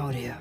audio.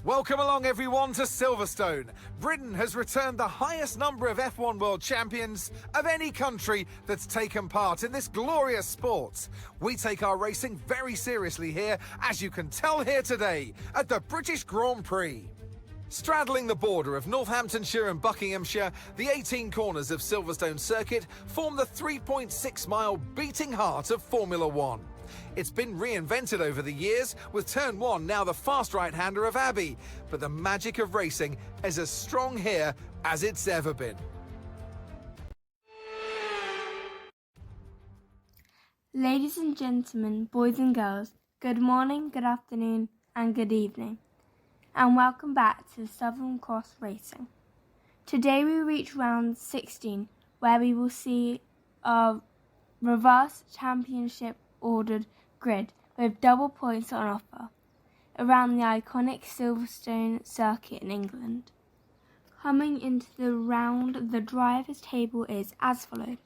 Welcome along everyone to Silverstone. Britain has returned the highest number of F1 World Champions of any country that's taken part in this glorious sport. We take our racing very seriously here, as you can tell here today at the British Grand Prix. Straddling the border of Northamptonshire and Buckinghamshire, the 18 corners of Silverstone Circuit form the 3.6-mile beating heart of Formula One. It's been reinvented over the years, with Turn 1 now the fast right-hander of Abbey, but the magic of racing is as strong here as it's ever been. Ladies and gentlemen, boys and girls, good morning, good afternoon and good evening, and welcome back to SouthernXRacing. Today we reach round 16, where we will see a reverse championship ordered grid with double points on offer around the iconic Silverstone circuit in England. Coming into the round, the drivers' table is as follows.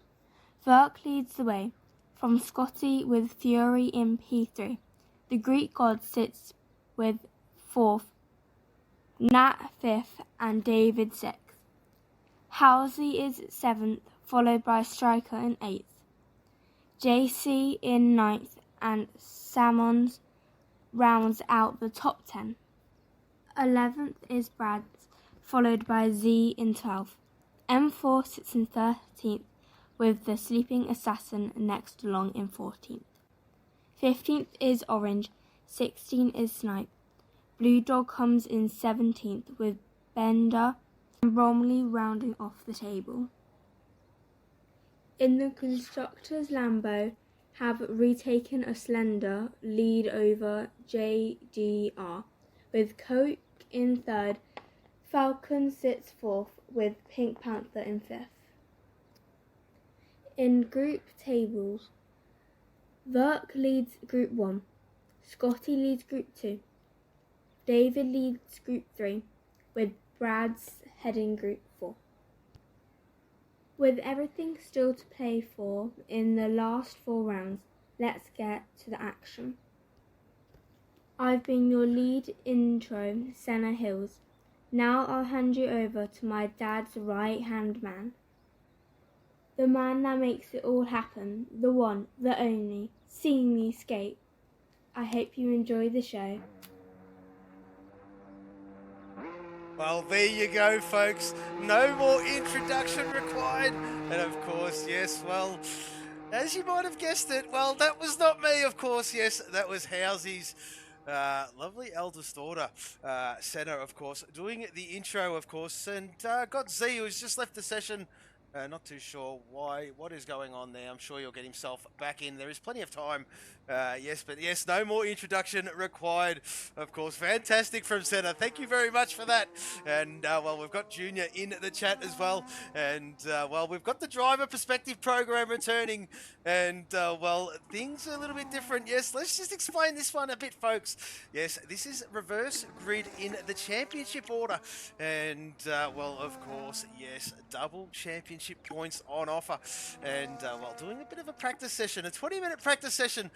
Verk leads the way, from Scotty with Fury in P3. The Greek god sits with 4th, Nat 5th and David 6th. Halsey is 7th, followed by Striker in 8th. JC in 9th and Salmons rounds out the top 10. 11th is Brad's, followed by Z in 12th. M4 sits in 13th, with the Sleeping Assassin next along in 14th. 15th is Orange, 16th is Snipe. Blue Dog comes in 17th, with Bender and Bromley rounding off the table. In the Constructors' Lambo have retaken a slender lead over JDR, with Coke in 3rd, Falcon sits 4th, with Pink Panther in 5th. In group tables, Verk leads Group 1, Scotty leads Group 2, David leads Group 3, with Brad's heading Group 4. With everything still to play for in the last 4 rounds, let's get to the action. I've been your lead intro, Senna Hills. Now I'll hand you over to my dad's right-hand man. The man that makes it all happen, the one, the only, seeing me skate. I hope you enjoy the show. Well, there you go, folks. No more introduction required. And of course, yes, well, as you might have guessed it, well, that was not me, of course. Yes, that was Housy's lovely eldest daughter, Senna, of course, doing the intro, of course. And got Z, who's just left the session. Not too sure what is going on there. I'm sure he'll get himself back in. There is plenty of time. Yes, but yes, no more introduction required. Of course, fantastic from Senna. Thank you very much for that. And well, we've got Junior in the chat as well. And well, we've got the driver perspective program returning. And well, things are a little bit different. Yes, let's just explain this one a bit, folks. Yes, this is reverse grid in the championship order. And well, of course, yes, double championship points on offer. And well, doing a bit of a practice session, a 20-minute practice session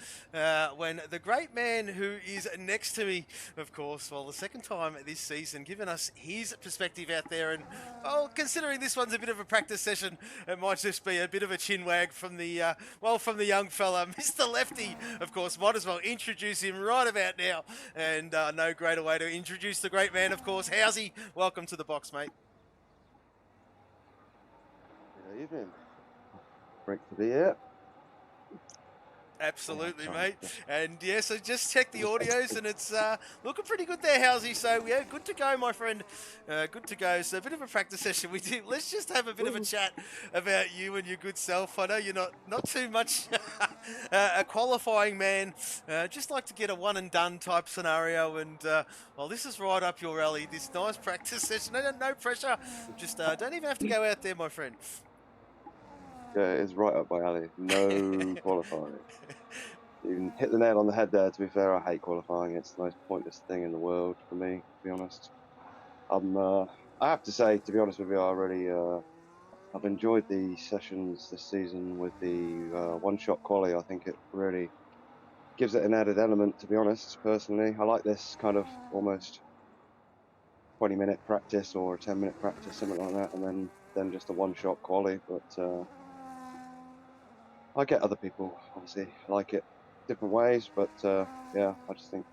when the great man who is next to me, of course, well, the second time this season, giving us his perspective out there. And well, considering this one's a bit of a practice session, it might just be a bit of a chin wag from the well, from the young fella, Mr. Lefty. Of course, might as well introduce him right about now. And no greater way to introduce the great man, of course. Housey, welcome to the box, mate. Good evening. Great to be here. Absolutely, mate. And yeah, so just check the audios and it's looking pretty good there, Housey. So yeah, good to go, my friend. Good to go. So a bit of a practice session we do. Let's just have a bit of a chat about you and your good self. I know you're not too much a qualifying man. Just like to get a one and done type scenario. And well, this is right up your alley. This nice practice session. No pressure. Just don't even have to go out there, my friend. Yeah, it's right up my alley. No qualifying. You hit the nail on the head there, to be fair. I hate qualifying. It's the most pointless thing in the world for me, to be honest. I have to say, to be honest with you, I've enjoyed the sessions this season with the one-shot quali. I think it really gives it an added element, to be honest, personally. I like this kind of almost 20-minute practice or a 10-minute practice, something like that, and then just a one-shot quali. But I get other people, obviously, like it different ways, but yeah, I just think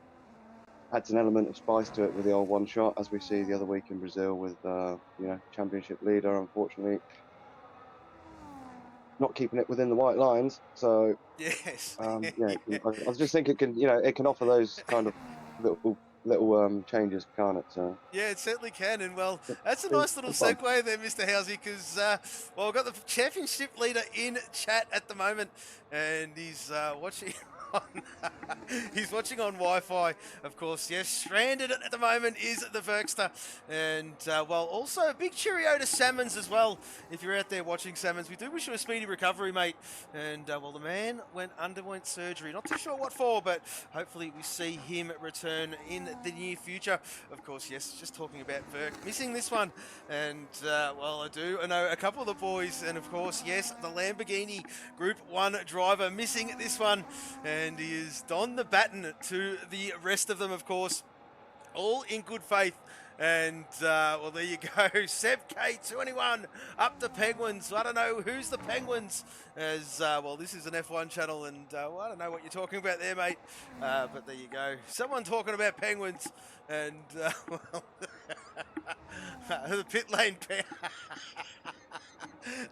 adds an element of spice to it with the old one shot, as we see the other week in Brazil with, you know, championship leader, unfortunately, not keeping it within the white lines. So yes, yeah, I just think it can, you know, it can offer those kind of little changes, can't it? So yeah, it certainly can. And well, that's a nice little segue there, Mr. Housey, because well, we've got the championship leader in chat at the moment, and he's watching. He's watching on Wi-Fi, of course. Yes, stranded at the moment is the Verkster. And, well, also a big cheerio to Salmons as well. If you're out there watching Salmons, we do wish you a speedy recovery, mate. And, well, the man underwent surgery. Not too sure what for, but hopefully we see him return in the near future. Of course, yes, just talking about Verk. Missing this one. And, well, I know a couple of the boys. And, of course, yes, the Lamborghini Group 1 driver missing this one. And he has donned the baton to the rest of them, of course, all in good faith. And, well, there you go. Seb K21 up the Penguins. I don't know who's the Penguins, as, well, this is an F1 channel, and, well, I don't know what you're talking about there, mate. But there you go. Someone talking about Penguins, and, well, the pit lane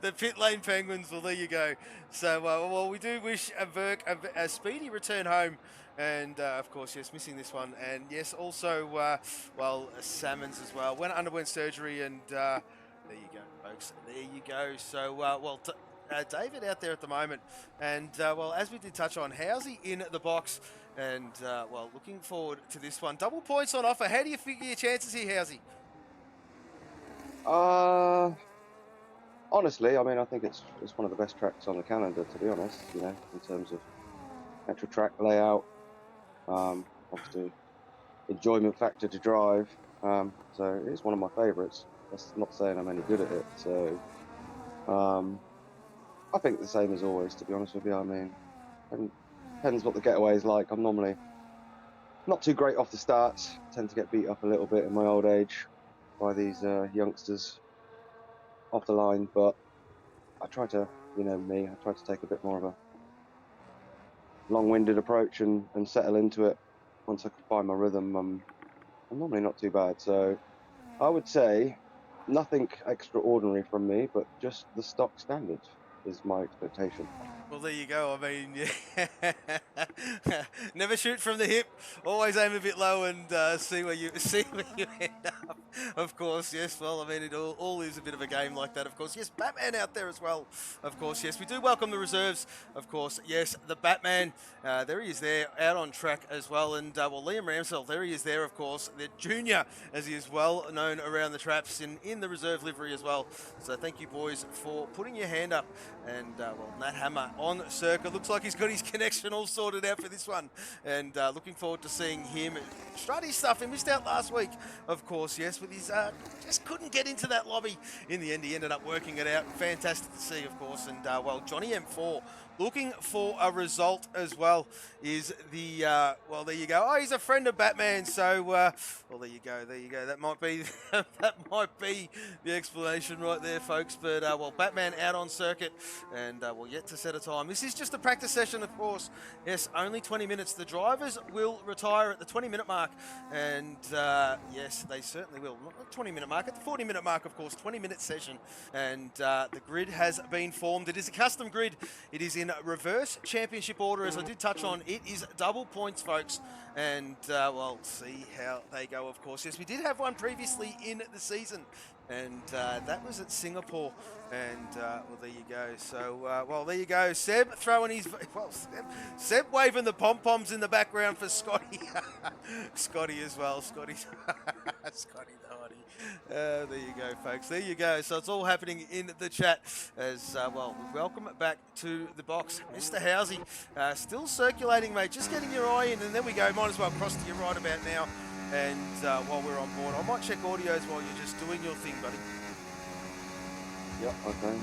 the pit lane Penguins. Well, there you go. So, well, we do wish Verk a speedy return home. And, of course, yes, missing this one. And, yes, also, well, Salmons as well. Underwent surgery, and there you go, folks. There you go. So, well, David out there at the moment. And, well, as we did touch on, Housey in the box. And, well, looking forward to this one. Double points on offer. How do you figure your chances here, Housey? Honestly, I mean, I think it's one of the best tracks on the calendar, to be honest, you know, in terms of actual track layout, obviously enjoyment factor to drive, so it's one of my favourites. That's not saying I'm any good at it, so I think the same as always, to be honest with you. I mean, depends what the getaway is like. I'm normally not too great off the starts. I tend to get beat up a little bit in my old age by these youngsters off the line, but I try to, I try to take a bit more of a long-winded approach and settle into it. Once I can find my rhythm, I'm normally not too bad. So I would say nothing extraordinary from me, but just the stock standard is my expectation. Well, there you go. I mean, yeah. Never shoot from the hip. Always aim a bit low and see where you end up. Of course, yes. Well, I mean, it all is a bit of a game like that. Of course, yes. Batman out there as well. Of course, yes. We do welcome the reserves. Of course, yes. The Batman. There he is there, out on track as well. And well, Liam Ramsell. There he is there. Of course, the junior, as he is well known around the traps in the reserve livery as well. So thank you, boys, for putting your hand up. And well, Nat Hammer on circuit. Looks like he's got his connection all sorted out for this one. And looking forward to seeing him strut his stuff. He missed out last week, of course, yes, with his just couldn't get into that lobby. In the end, he ended up working it out. Fantastic to see, of course. And well, Johnny M4 looking for a result as well is the, well, there you go. Oh, he's a friend of Batman. So, well, there you go. There you go. That might be, that might be the explanation right there, folks. But, well, Batman out on circuit and we're yet to set a time. This is just a practice session, of course. Yes, only 20 minutes. The drivers will retire at the 20-minute mark. And, yes, they certainly will. Not the 20-minute mark, at the 40-minute mark, of course. 20-minute session. And the grid has been formed. It is a custom grid. It is in reverse championship order, as I did touch on. It is double points, folks, and well, see how they go, of course. Yes, we did have one previously in the season, and that was at Singapore, and well, there you go. So, well, there you go. Seb throwing his, well, Seb waving the pom-poms in the background for Scotty. Scotty as well, Scotty. Scotty the hottie. There you go, folks. There you go. So it's all happening in the chat as, well, welcome back to the box. Mr. Housey, still circulating, mate. Just getting your eye in, and then we go. Might as well cross to your right about now. And while we're on board, I might check audios while you're just doing your thing, buddy. Yep, okay.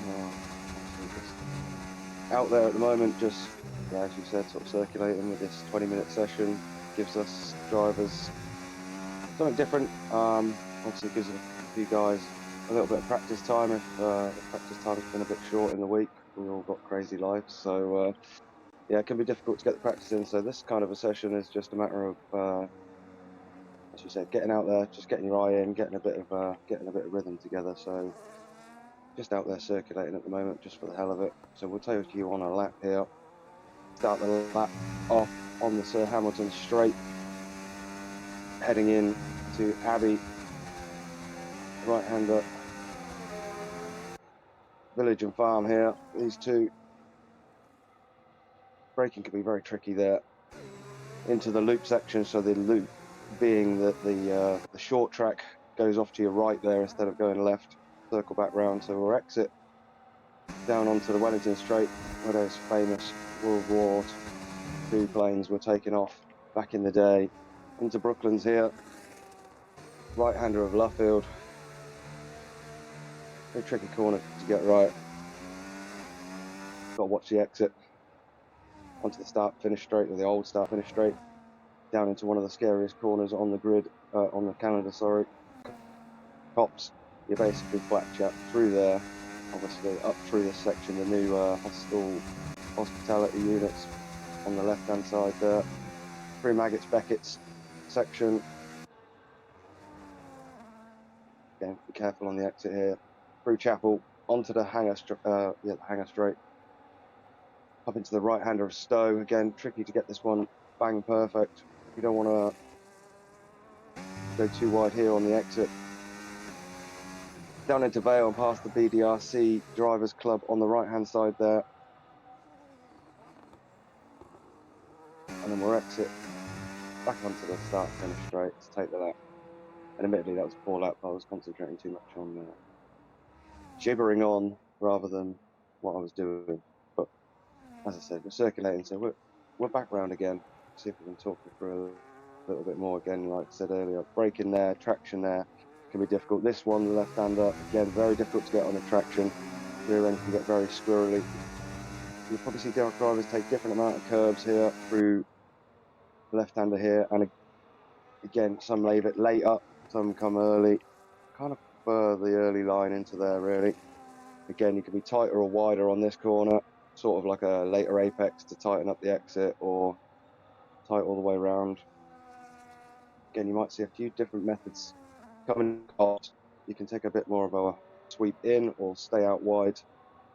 Out there at the moment, just, yeah, as you said, sort of circulating with this 20-minute session. Gives us drivers something different. Obviously gives a few guys a little bit of practice time if practice time has been a bit short in the week. We've all got crazy lives, so yeah, it can be difficult to get the practice in. So this kind of a session is just a matter of, as you said, getting out there, just getting your eye in, getting a bit of rhythm together. So just out there circulating at the moment, just for the hell of it. So we'll take you on a lap here. Start the lap off on the Sir Hamilton straight, heading in to Abbey, right-hander, Village and Farm here. These two, braking can be very tricky there. Into the loop section, so the loop being that the short track goes off to your right there instead of going left, circle back round. So we'll exit down onto the Wellington Straight, where those famous World War II planes were taken off back in the day. Into Brooklands here, right-hander of Luffield. Very tricky corner to get right. Got to watch the exit. Onto the start-finish straight, or the old start-finish straight. Down into one of the scariest corners on the grid, on the calendar, sorry. Cops, you're basically flat chat through there. Obviously up through this section, the new hospitality units on the left-hand side there. Through Maggots Beckett's section. Again, be careful on the exit here. Through Chapel, onto the hangar, the hangar straight. Up into the right-hander of Stowe. Again, tricky to get this one bang perfect. You don't want to go too wide here on the exit. Down into Vale and past the BDRC Drivers Club on the right-hand side there. And then we'll exit back onto the start-finish straight to take the lap. And admittedly, that was a poor lap. I was concentrating too much on gibbering on rather than what I was doing. But as I said, we're circulating, so we're back round again. See if we can talk you through a little bit more again. Like I said earlier, braking there, traction there can be difficult. This one, the left-hander, again, very difficult to get on a traction. rear end can get very squirrely. You'll probably see drivers take different amount of curbs here through the left-hander here, and again, some leave it later, some come early. Kind of prefer the early line into there, really. Again, you can be tighter or wider on this corner, sort of like a later apex to tighten up the exit, or tight all the way around. Again, you might see a few different methods coming out. You can take a bit more of a sweep in or stay out wide to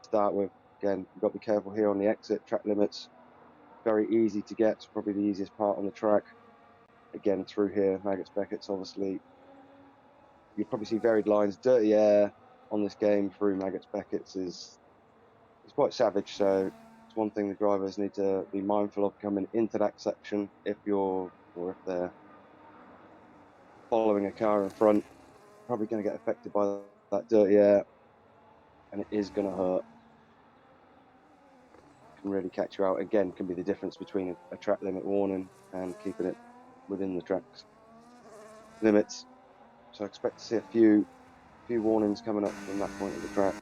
start with. Again, you've got to be careful here on the exit. Track limits, very easy to get, probably the easiest part on the track. Again, through here, Maggots Beckett's obviously, you'll probably see varied lines. Dirty air on this game through Maggots Beckett's is quite savage, so it's one thing the drivers need to be mindful of coming into that section if they're following a car in front. Probably going to get affected by that dirty air, and it is going to hurt. Can really catch you out. Again, can be the difference between a track limit warning and keeping it within the track's limits. So I expect to see a few warnings coming up from that point of the track.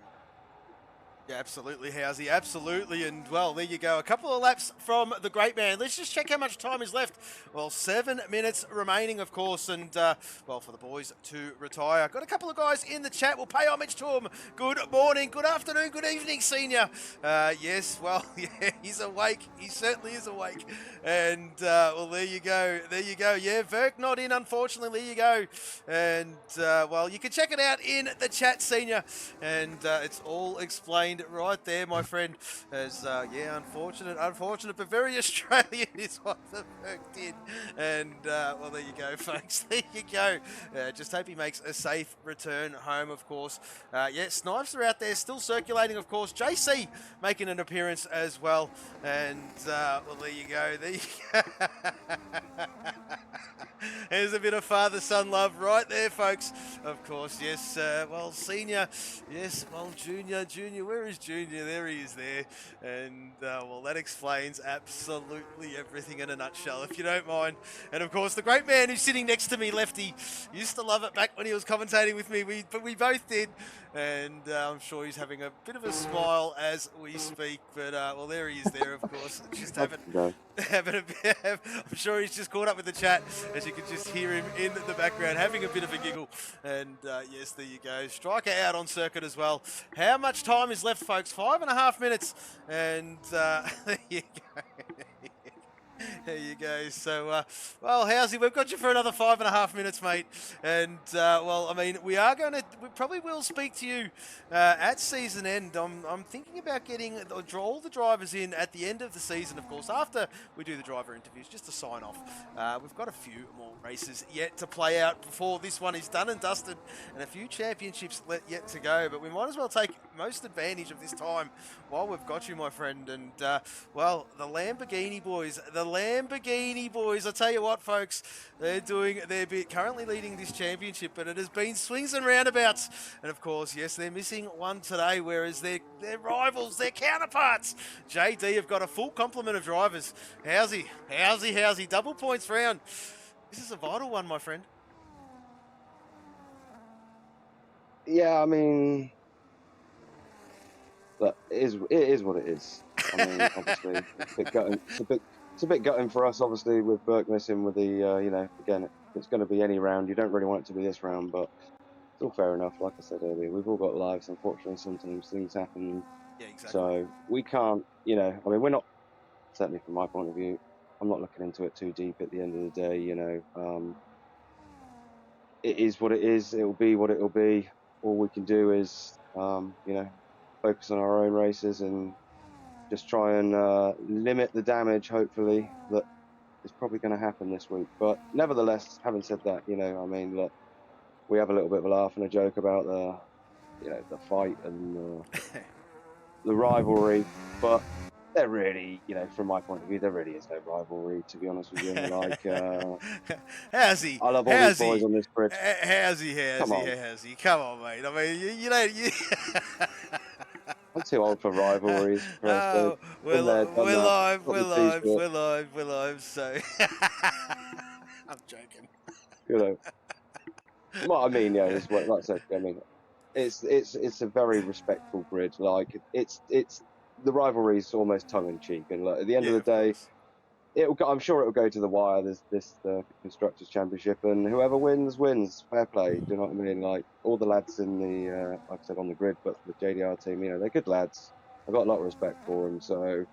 Yeah, absolutely, Housey, absolutely. And, well, there you go. A couple of laps from the great man. Let's just check how much time is left. Well, 7 minutes remaining, of course, and, well, for the boys to retire. Got a couple of guys in the chat. We'll pay homage to them. Good morning, good afternoon, good evening, Senior. Yes, well, yeah, he's awake. He certainly is awake. And, well, there you go. There you go. Yeah, Verk not in, unfortunately. There you go. And, well, you can check it out in the chat, Senior. And it's all explained right there, my friend. As yeah, unfortunate, but very Australian is what the Berg did. And well, there you go, folks. There you go. Just hope he makes a safe return home, of course. Yeah, snipes are out there still circulating, of course. JC making an appearance as well. And well, there you go. There you go. There's a bit of father-son love right there, folks. Of course, yes. Well, Senior, yes. Well, Junior, where is Junior? There he is there. And, well, that explains absolutely everything in a nutshell, if you don't mind. And, of course, the great man who's sitting next to me, Lefty, used to love it back when he was commentating with me. But we both did. And I'm sure he's having a bit of a smile as we speak. But, well, there he is there, of course. Just having a bit, I'm sure he's just caught up with the chat, as you can just hear him in the background having a bit of a giggle. And yes, there you go. Striker out on circuit as well. How much time is left, folks? 5.5 minutes. And there you go. There you go. So, well, Housey, we've got you for another 5.5 minutes, mate. And, well, I mean, we probably will speak to you at season end. I'm thinking about getting all the drivers in at the end of the season, of course, after we do the driver interviews, just to sign off. We've got a few more races yet to play out before this one is done and dusted, and a few championships yet to go. But we might as well take most advantage of this time while we've got you, my friend. And, well, the Lamborghini boys, I tell you what, folks, they're doing their bit, currently leading this championship, but it has been swings and roundabouts. And of course, yes, they're missing one today, whereas their rivals, their counterparts, JD, have got a full complement of drivers. Housey, double points round. This is a vital one, my friend. Yeah, I mean, look, it is what it is. I mean, obviously, it's a bit gutting for us, obviously, with Burke missing. With the, you know, again, if it's going to be any round, you don't really want it to be this round, but it's all fair enough. Like I said earlier, we've all got lives. Unfortunately, sometimes things happen. Yeah, exactly. So we can't, you know, I mean, we're not, certainly from my point of view, I'm not looking into it too deep at the end of the day, you know. It is what it is. It will be what it will be. All we can do is, you know, focus on our own races and just try and limit the damage, hopefully, that is probably going to happen this week. But nevertheless, having said that, you know, I mean, look, we have a little bit of a laugh and a joke about you know, the fight and the rivalry, but there really, you know, from my point of view, there really is no rivalry, to be honest with you. Like, Housey, I love all these boys on this grid. Housey, come on, mate. I mean, you know, I'm too old for rivalries. Oh, we're live, so I'm joking. You know, what I mean, yeah, is what, like I said, I mean, it's a very respectful grid. Like it's the rivalry is almost tongue in cheek, and like, at the end of Yeah, the of day, course. I'm sure it'll go to the wire. There's this constructors championship, and whoever wins wins. Fair play. Do you know what I mean? Like all the lads in the like I said on the grid, but the JDR team, you know, they're good lads. I've got a lot of respect for them. So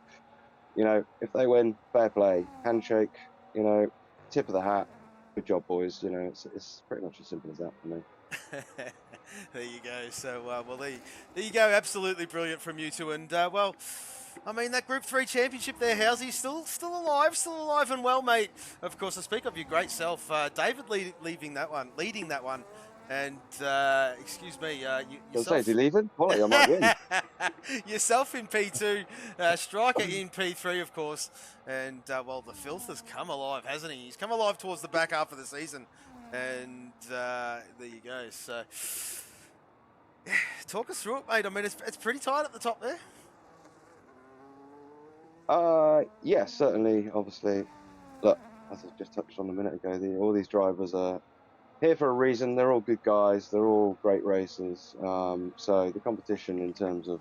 you know, if they win, fair play, handshake. You know, tip of the hat. Good job, boys. You know, it's pretty much as simple as that for me. There you go. So, well, there you go. Absolutely brilliant from you two. And well, I mean that Group 3 championship there, Housey, still alive and well, mate. Of course, I speak of your great self, David, leading that one, and excuse me, Don't say, is he yourself. leaving? Quality, I might win. Yourself in P2, Striker in P3, of course, and well, the Filth has come alive, hasn't he? He's come alive towards the back half of the season, and there you go. So, talk us through it, mate. I mean, it's pretty tight at the top there. Yeah, certainly. Obviously, look, as I just touched on a minute ago, all these drivers are here for a reason. They're all good guys. They're all great racers. So the competition in terms of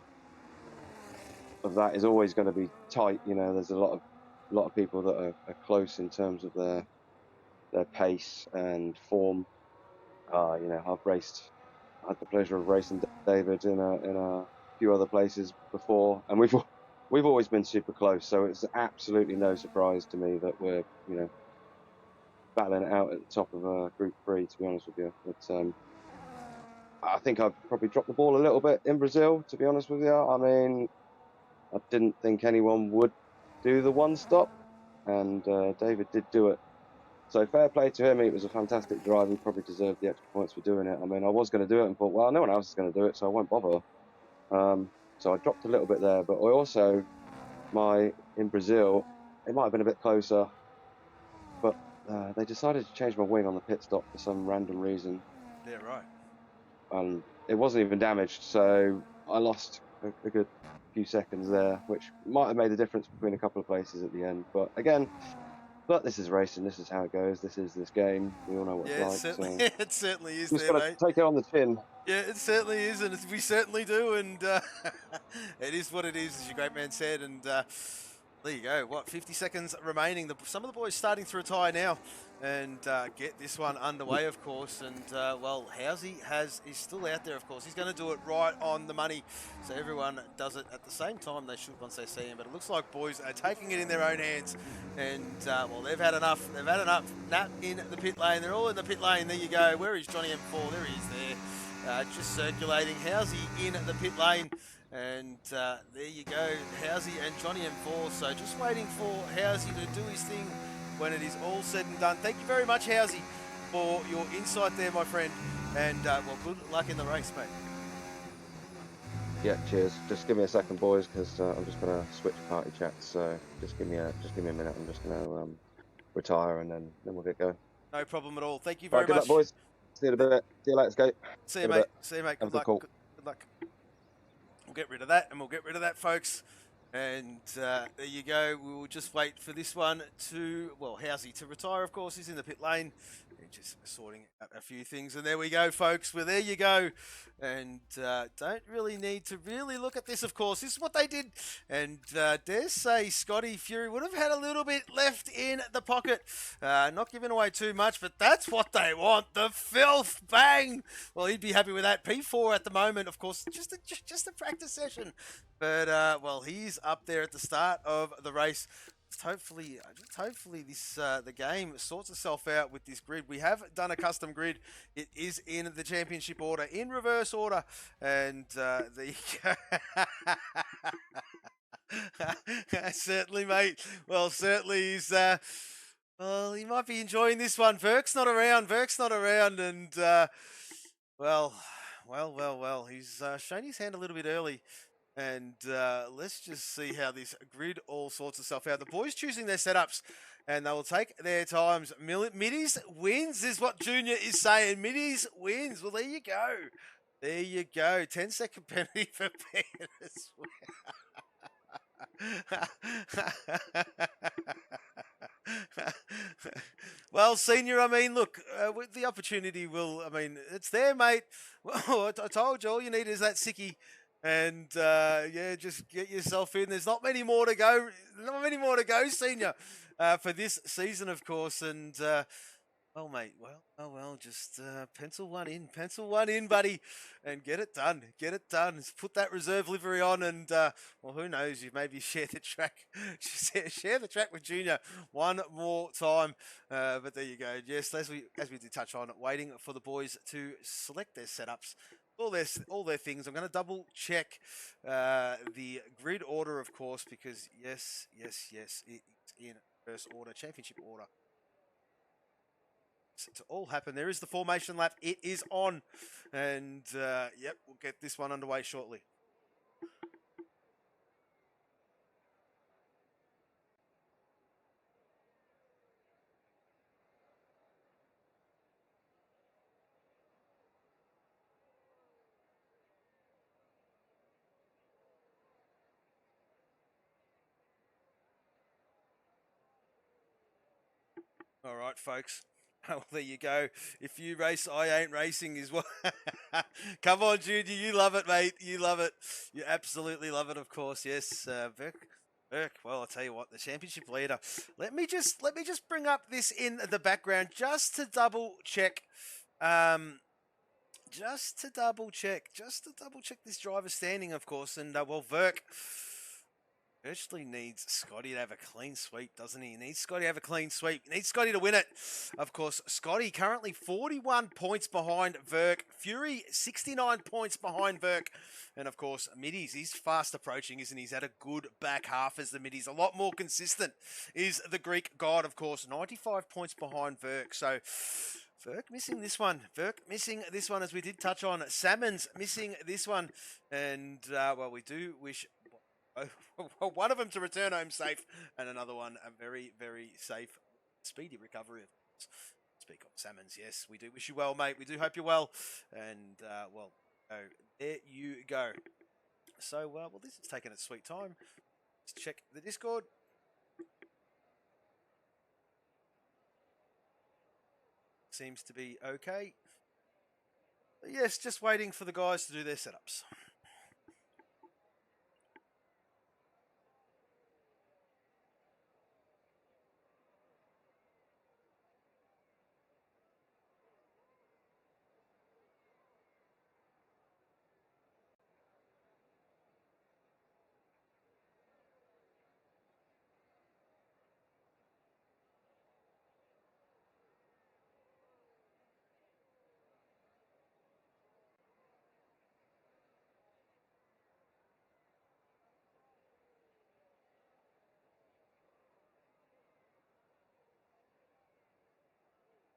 that is always going to be tight. You know, there's a lot of people that are close in terms of their pace and form. You know, I had the pleasure of racing David in a few other places before, and we've always been super close. So it's absolutely no surprise to me that we're, you know, battling it out at the top of Group 3. To be honest with you, but I think I've probably dropped the ball a little bit in Brazil. To be honest with you, I mean, I didn't think anyone would do the one stop, and David did do it. So fair play to him. It was a fantastic drive. He probably deserved the extra points for doing it. I mean, I was going to do it and thought, well, no one else is going to do it, so I won't bother. So I dropped a little bit there, but I also, in Brazil, it might have been a bit closer, but they decided to change my wing on the pit stop for some random reason. Yeah, right. And it wasn't even damaged, so I lost a good few seconds there, which might have made a difference between a couple of places at the end. But again, this is racing. This is how it goes. This is this game. We all know what it's Yeah, like. So it certainly is just there, got to mate. take it on the chin. Yeah, it certainly is, and we certainly do, and it is what it is, as your great man said, and there you go. What, 50 seconds remaining. Some of the boys starting to retire now, and get this one underway, of course. And well, Housey is still out there, of course. He's going to do it right on the money, so everyone does it at the same time. They should once they see him, but it looks like boys are taking it in their own hands, and well, they've had enough. They've had enough. Nat in the pit lane. They're all in the pit lane. There you go. Where is Johnny M4? There he is. There. Just circulating. Housey in the pit lane. And there you go. Housey and Johnny M4. So just waiting for Housey to do his thing when it is all said and done. Thank you very much, Housey, for your insight there, my friend. And well, good luck in the race, mate. Yeah, cheers. Just give me a second, boys, because I'm just gonna switch party chats. So just give me a minute. I'm just gonna retire, and then we'll get going. No problem at all. Thank you very Right, good much. luck, boys. See you in a bit. See you later, Skate. See you, mate. See you, mate. Have Good a luck. good call. Good luck. We'll get rid of that, and we'll get rid of that, folks. And there you go. We will just wait for this one to, well, Housey to retire, of course. He's in the pit lane. Just sorting out a few things. And there we go, folks. Well, there you go. And don't really need to really look at this, of course. This is what they did. And dare say Scotty Fury would have had a little bit left in the pocket. Not giving away too much, but that's what they want. The filth. Bang. Well, he'd be happy with that. P4 at the moment, of course. Just a practice session. But, well, he's up there at the start of the race. Hopefully this the game sorts itself out with this grid. We have done a custom grid. It is in the championship order, in reverse order, and there you go. Certainly, mate. Well, certainly he's. Well, he might be enjoying this one. Verk's not around, and well. He's shown his hand a little bit early. And let's just see how this grid all sorts itself out. The boys choosing their setups, and they will take their times. Middies wins is what Junior is saying. Middies wins. Well, there you go. There you go. 10-second penalty for Ben as well. Well, senior, I mean, look, with the opportunity will, I mean, it's there, mate. Well, I told you, all you need is that sickie. And yeah, just get yourself in. There's not many more to go. Not many more to go, senior, for this season, of course. And well, mate, well, just pencil one in, buddy, and get it done. Get it done. Just put that reserve livery on, and well, who knows? You maybe share the track, share the track with Junior one more time. But there you go. Yes, as we did touch on, waiting for the boys to select their setups. All their things. I'm going to double check the grid order, of course, because yes, it's in first order, championship order. To all happen. There is the formation lap. It is on. And, yep, we'll get this one underway shortly. All right, folks. Well, there you go. If you race, I ain't racing is what. Come on, Junior. You love it, mate. You love it. You absolutely love it, of course. Yes, Burke. Well, I'll tell you what, the championship leader. Let me just bring up this in the background just to double check. Just to double check this driver standing, of course. And well, Verk virtually needs Scotty to have a clean sweep, doesn't he? He needs Scotty to have a clean sweep. He needs Scotty to win it. Of course, Scotty currently 41 points behind Verk. Fury 69 points behind Verk. And of course, Middies, he's fast approaching, isn't he? He's had a good back half as the Middies. A lot more consistent is the Greek god, of course. 95 points behind Verk. So Verk missing this one. As we did touch on. Salmon's missing this one. And, well, we do wish one of them to return home safe, and another one a very, very safe, speedy recovery. Speak of Salmons, yes, we do wish you well, mate. We do hope you're well, and well, there you go. So, well, this is taking its sweet time. Let's check the Discord. Seems to be okay. But yes, just waiting for the guys to do their setups.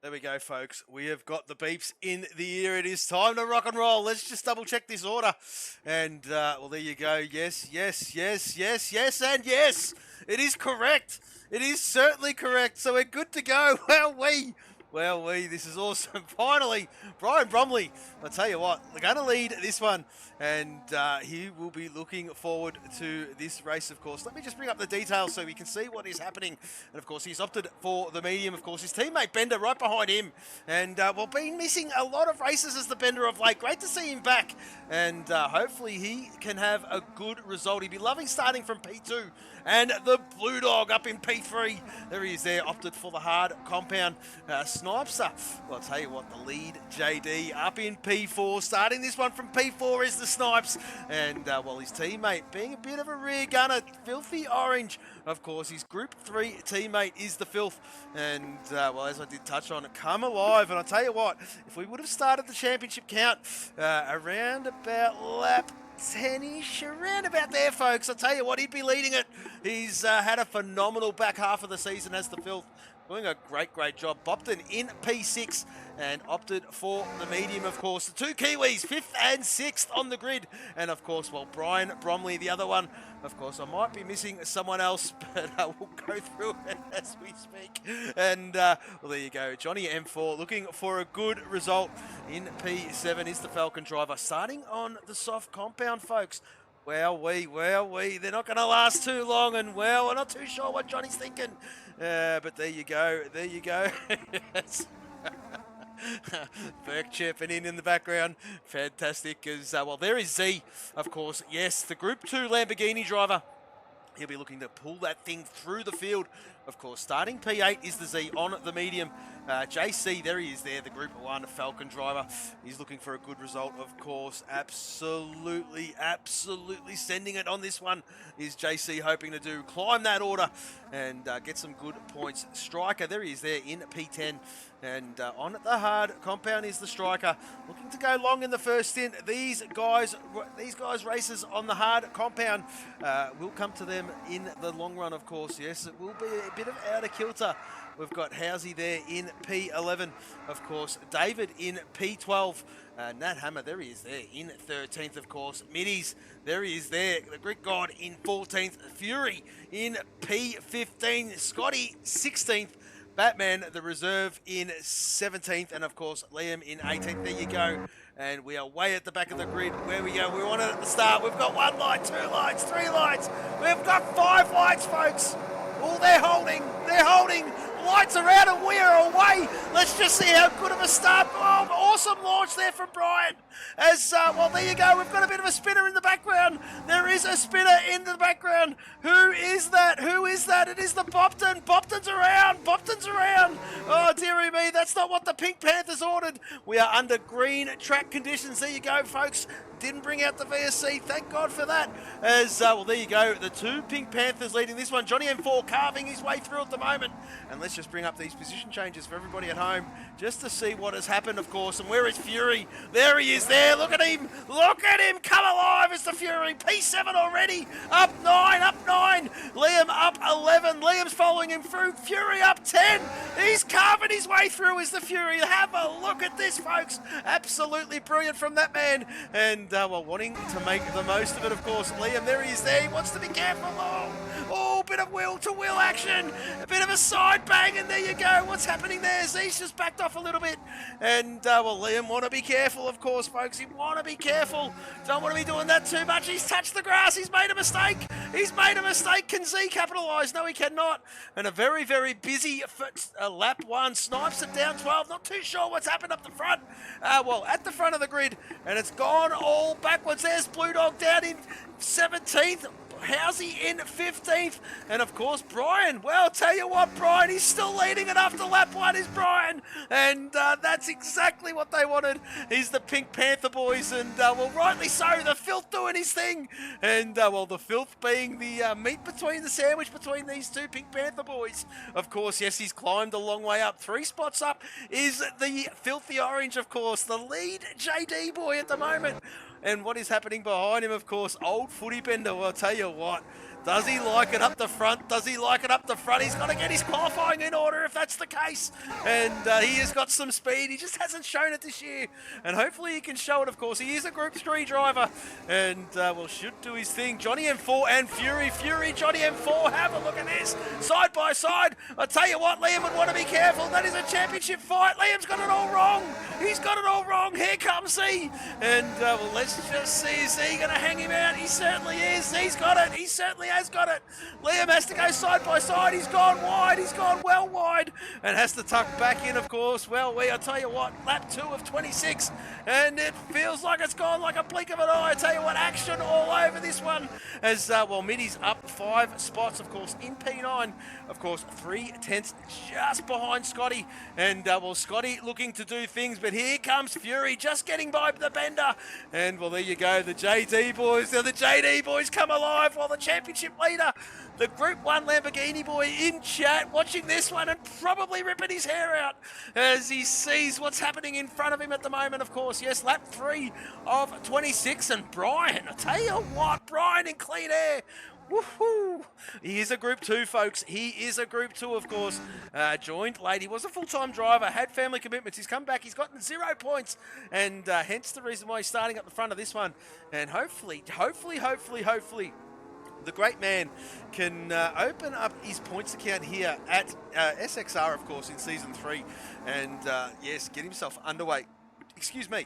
There we go, folks. We have got the beeps in the ear. It is time to rock and roll. Let's just double check this order. And, well, there you go. Yes, and yes. It is correct. It is certainly correct. So we're good to go. Well, this is awesome. Finally, Brian Bromley, I'll tell you what, they're going to lead this one, and he will be looking forward to this race, of course. Let me just bring up the details so we can see what is happening. And, of course, he's opted for the medium, of course. His teammate, Bender, right behind him. And, well, been missing a lot of races as the Bender of late. Great to see him back, and hopefully he can have a good result. He'd be loving starting from P2. And the Blue Dog up in P3. There he is there, opted for the hard compound. Snipester, well, I'll tell you what, the lead JD up in P4. Starting this one from P4 is the Snipes. And, well, his teammate being a bit of a rear gunner, Filthy Orange. Of course, his Group 3 teammate is the Filth. And, well, as I did touch on, come alive. And I'll tell you what, if we would have started the championship count around about lap 10-ish, around about there, folks. I'll tell you what, he'd be leading it. He's had a phenomenal back half of the season as the Filth. Doing a great job. Bopton in P6 and opted for the medium, of course. The two Kiwis, 5th and 6th on the grid. And, of course, well, Brian Bromley, the other one. Of course, I might be missing someone else, but we'll go through it as we speak. And, well, there you go. Johnny M4 looking for a good result in P7 is the Falcon driver. Starting on the soft compound, folks. Well, they're not going to last too long, and well, we're not too sure what Johnny's thinking. But there you go. Burke chirping in the background. Fantastic. Well, there is Z, of course. Yes, the Group 2 Lamborghini driver. He'll be looking to pull that thing through the field. Of course, starting P8 is the Z on the medium. JC, there he is there, the Group 1 Falcon driver. He's looking for a good result, of course. Absolutely sending it on this one is JC, hoping to climb that order and get some good points. Striker, there he is there in P10. And on the hard compound is the Striker, looking to go long in the first stint. These guys races on the hard compound will come to them in the long run, of course. Yes, it will be a bit of out of kilter. We've got Housey there in P11, of course. David in P12. Nat Hammer, there he is there in 13th, of course. Middies, there he is there. The Grit God in 14th. Fury in P15. Scotty, 16th. Batman, the reserve, in 17th. And, of course, Liam in 18th. There you go. And we are way at the back of the grid. Where we go. We want it at the start. We've got 1 light, 2 lights, 3 lights. We've got 5 lights, folks. Oh, they're holding. They're holding. Lights are out and we are away. Let's just see how good of a start. Oh, awesome launch there from Brian. Well, there you go. We've got a bit of a spinner in the background. There is a spinner in the background. Who is that? Who is that? It is the Bopton. Bopton's around. Bopton's around. Oh, dearie me. That's not what the Pink Panthers ordered. We are under green track conditions. There you go, folks. Didn't bring out the VSC. Thank God for that. Well, there you go. The 2 Pink Panthers leading this one. Johnny M4 carving his way through at the moment. And let's just bring up these position changes for everybody at home just to see what has happened, of course. And where is Fury? There he is there. Look at him. Look at him. Come alive as the Fury. P7 already. Up 9. Up 9. Liam up 11. Liam's following him through. Fury up 10. He's carving his way through as the Fury. Have a look at this, folks. Absolutely brilliant from that man. And well, wanting to make the most of it, of course. Liam, there he is there. He wants to be careful. Oh, bit of wheel-to-wheel action. A bit of a side bang, and there you go. What's happening there? Zee's just backed off a little bit. And, well, Liam want to be careful, of course, folks. He want to be careful. Don't want to be doing that too much. He's touched the grass. He's made a mistake. He's made a mistake. Can Z capitalise? No, he cannot. And a very, very busy lap 1. Snipes it down 12. Not too sure what's happened up the front. Well, at the front of the grid. And it's gone all backwards. There's Blue Dog down in 17th. Housey in 15th, and of course Brian. Well, I'll tell you what, Brian, he's still leading it after lap 1 is Brian, and that's exactly what they wanted. He's the Pink Panther boys, and well, rightly so. The Filth doing his thing, and well, the Filth being the meat between the sandwich between these 2 Pink Panther boys. Of course, yes, he's climbed a long way up. 3 spots up is the Filthy Orange, of course, the lead JD boy at the moment. And what is happening behind him, of course, old footy bender. Well, I'll tell you what, does he like it up the front? Does he like it up the front? He's got to get his qualifying in order if that's the case. And he has got some speed. He just hasn't shown it this year. And hopefully he can show it, of course. He is a Group 3 driver and, well, should do his thing. Johnny M4 and Fury, Johnny M4. Have a look at this. Side by side. I'll tell you what, Liam would want to be careful. That is a championship fight. Liam's got it all wrong. He's got it all wrong. Here comes Z. And, well, let's just see. Is Z going to hang him out? He certainly is. He's got it. He certainly has got it. Liam has to go side by side. He's gone wide. He's gone well wide and has to tuck back in, of course. Well, I'll tell you what, lap 2 of 26, and it feels like it's gone like a blink of an eye. I tell you what, action all over this one. As well, Middy's up 5 spots, of course, in P9. Of course, 3/10 just behind Scotty, and well, Scotty looking to do things, but here comes Fury just getting by the bender, and well, there you go, the JD boys. Now the JD boys come alive while the championship leader, the Group 1 Lamborghini boy, in chat, watching this one and probably ripping his hair out as he sees what's happening in front of him at the moment, of course. Yes, lap 3 of 26, and Brian, I tell you what, Brian in clean air. Woohoo! He is a Group 2, folks. He is a Group 2, of course. Joined late. He was a full-time driver, had family commitments. He's come back. He's gotten 0 points, and hence the reason why he's starting up the front of this one. And hopefully, the great man can open up his points account here at SXR, of course, in Season 3. And, yes, get himself underway. Excuse me.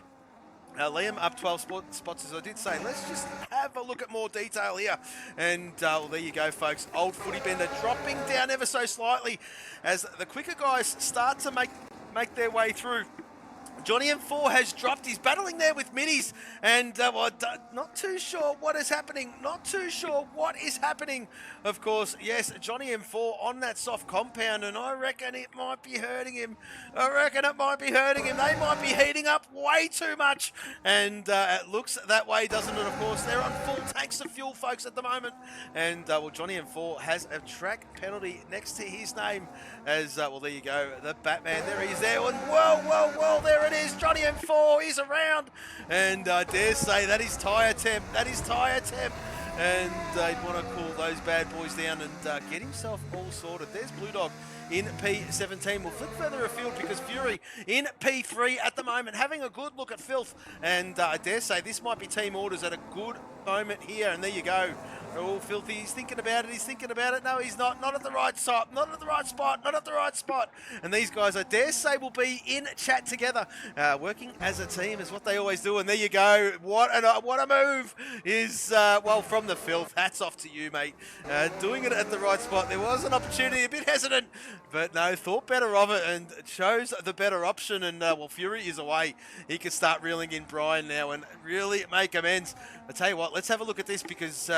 Liam up 12 spots, as I did say. Let's just have a look at more detail here. And well, there you go, folks. Old Footy Bender dropping down ever so slightly as the quicker guys start to make their way through. Johnny M4 has dropped. He's battling there with Middies, and well, not too sure what is happening. Not too sure what is happening. Of course, yes, Johnny M4 on that soft compound, and I reckon it might be hurting him. I reckon it might be hurting him. They might be heating up way too much, and it looks that way, doesn't it? Of course, they're on full tanks of fuel, folks, at the moment, and well, Johnny M4 has a track penalty next to his name. As well, there you go, the Batman. There he is there, and whoa, there it is. Johnny M4 is around, and I dare say that is tyre temp. That is tyre temp. And they'd want to cool those bad boys down and get himself all sorted. There's Blue Dog in P17. We'll flick further afield because Fury in P3 at the moment, having a good look at Filth. And I dare say this might be team orders at a good moment here. And there you go. Oh, Filthy, he's thinking about it. No, he's not. Not at the right spot. Not at the right spot. And these guys, I dare say, will be in chat together, working as a team is what they always do. And there you go. What a move is, well, from the Filth. Hats off to you, mate. Doing it at the right spot. There was an opportunity, a bit hesitant, but no, thought better of it and chose the better option. And, well, Fury is away. He can start reeling in Brian now and really make amends. I tell you what, let's have a look at this because,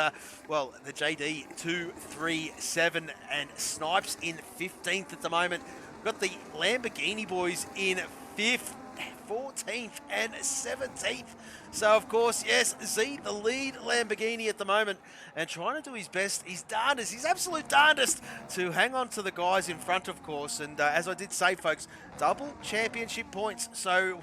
well, the JD 237 and Snipes in 15th at the moment. We've got the Lamborghini boys in 5th, 14th and 17th. So, of course, yes, Z, the lead Lamborghini at the moment, and trying to do his best, his darndest, his absolute darndest to hang on to the guys in front, of course. And as I did say, folks, double championship points. So,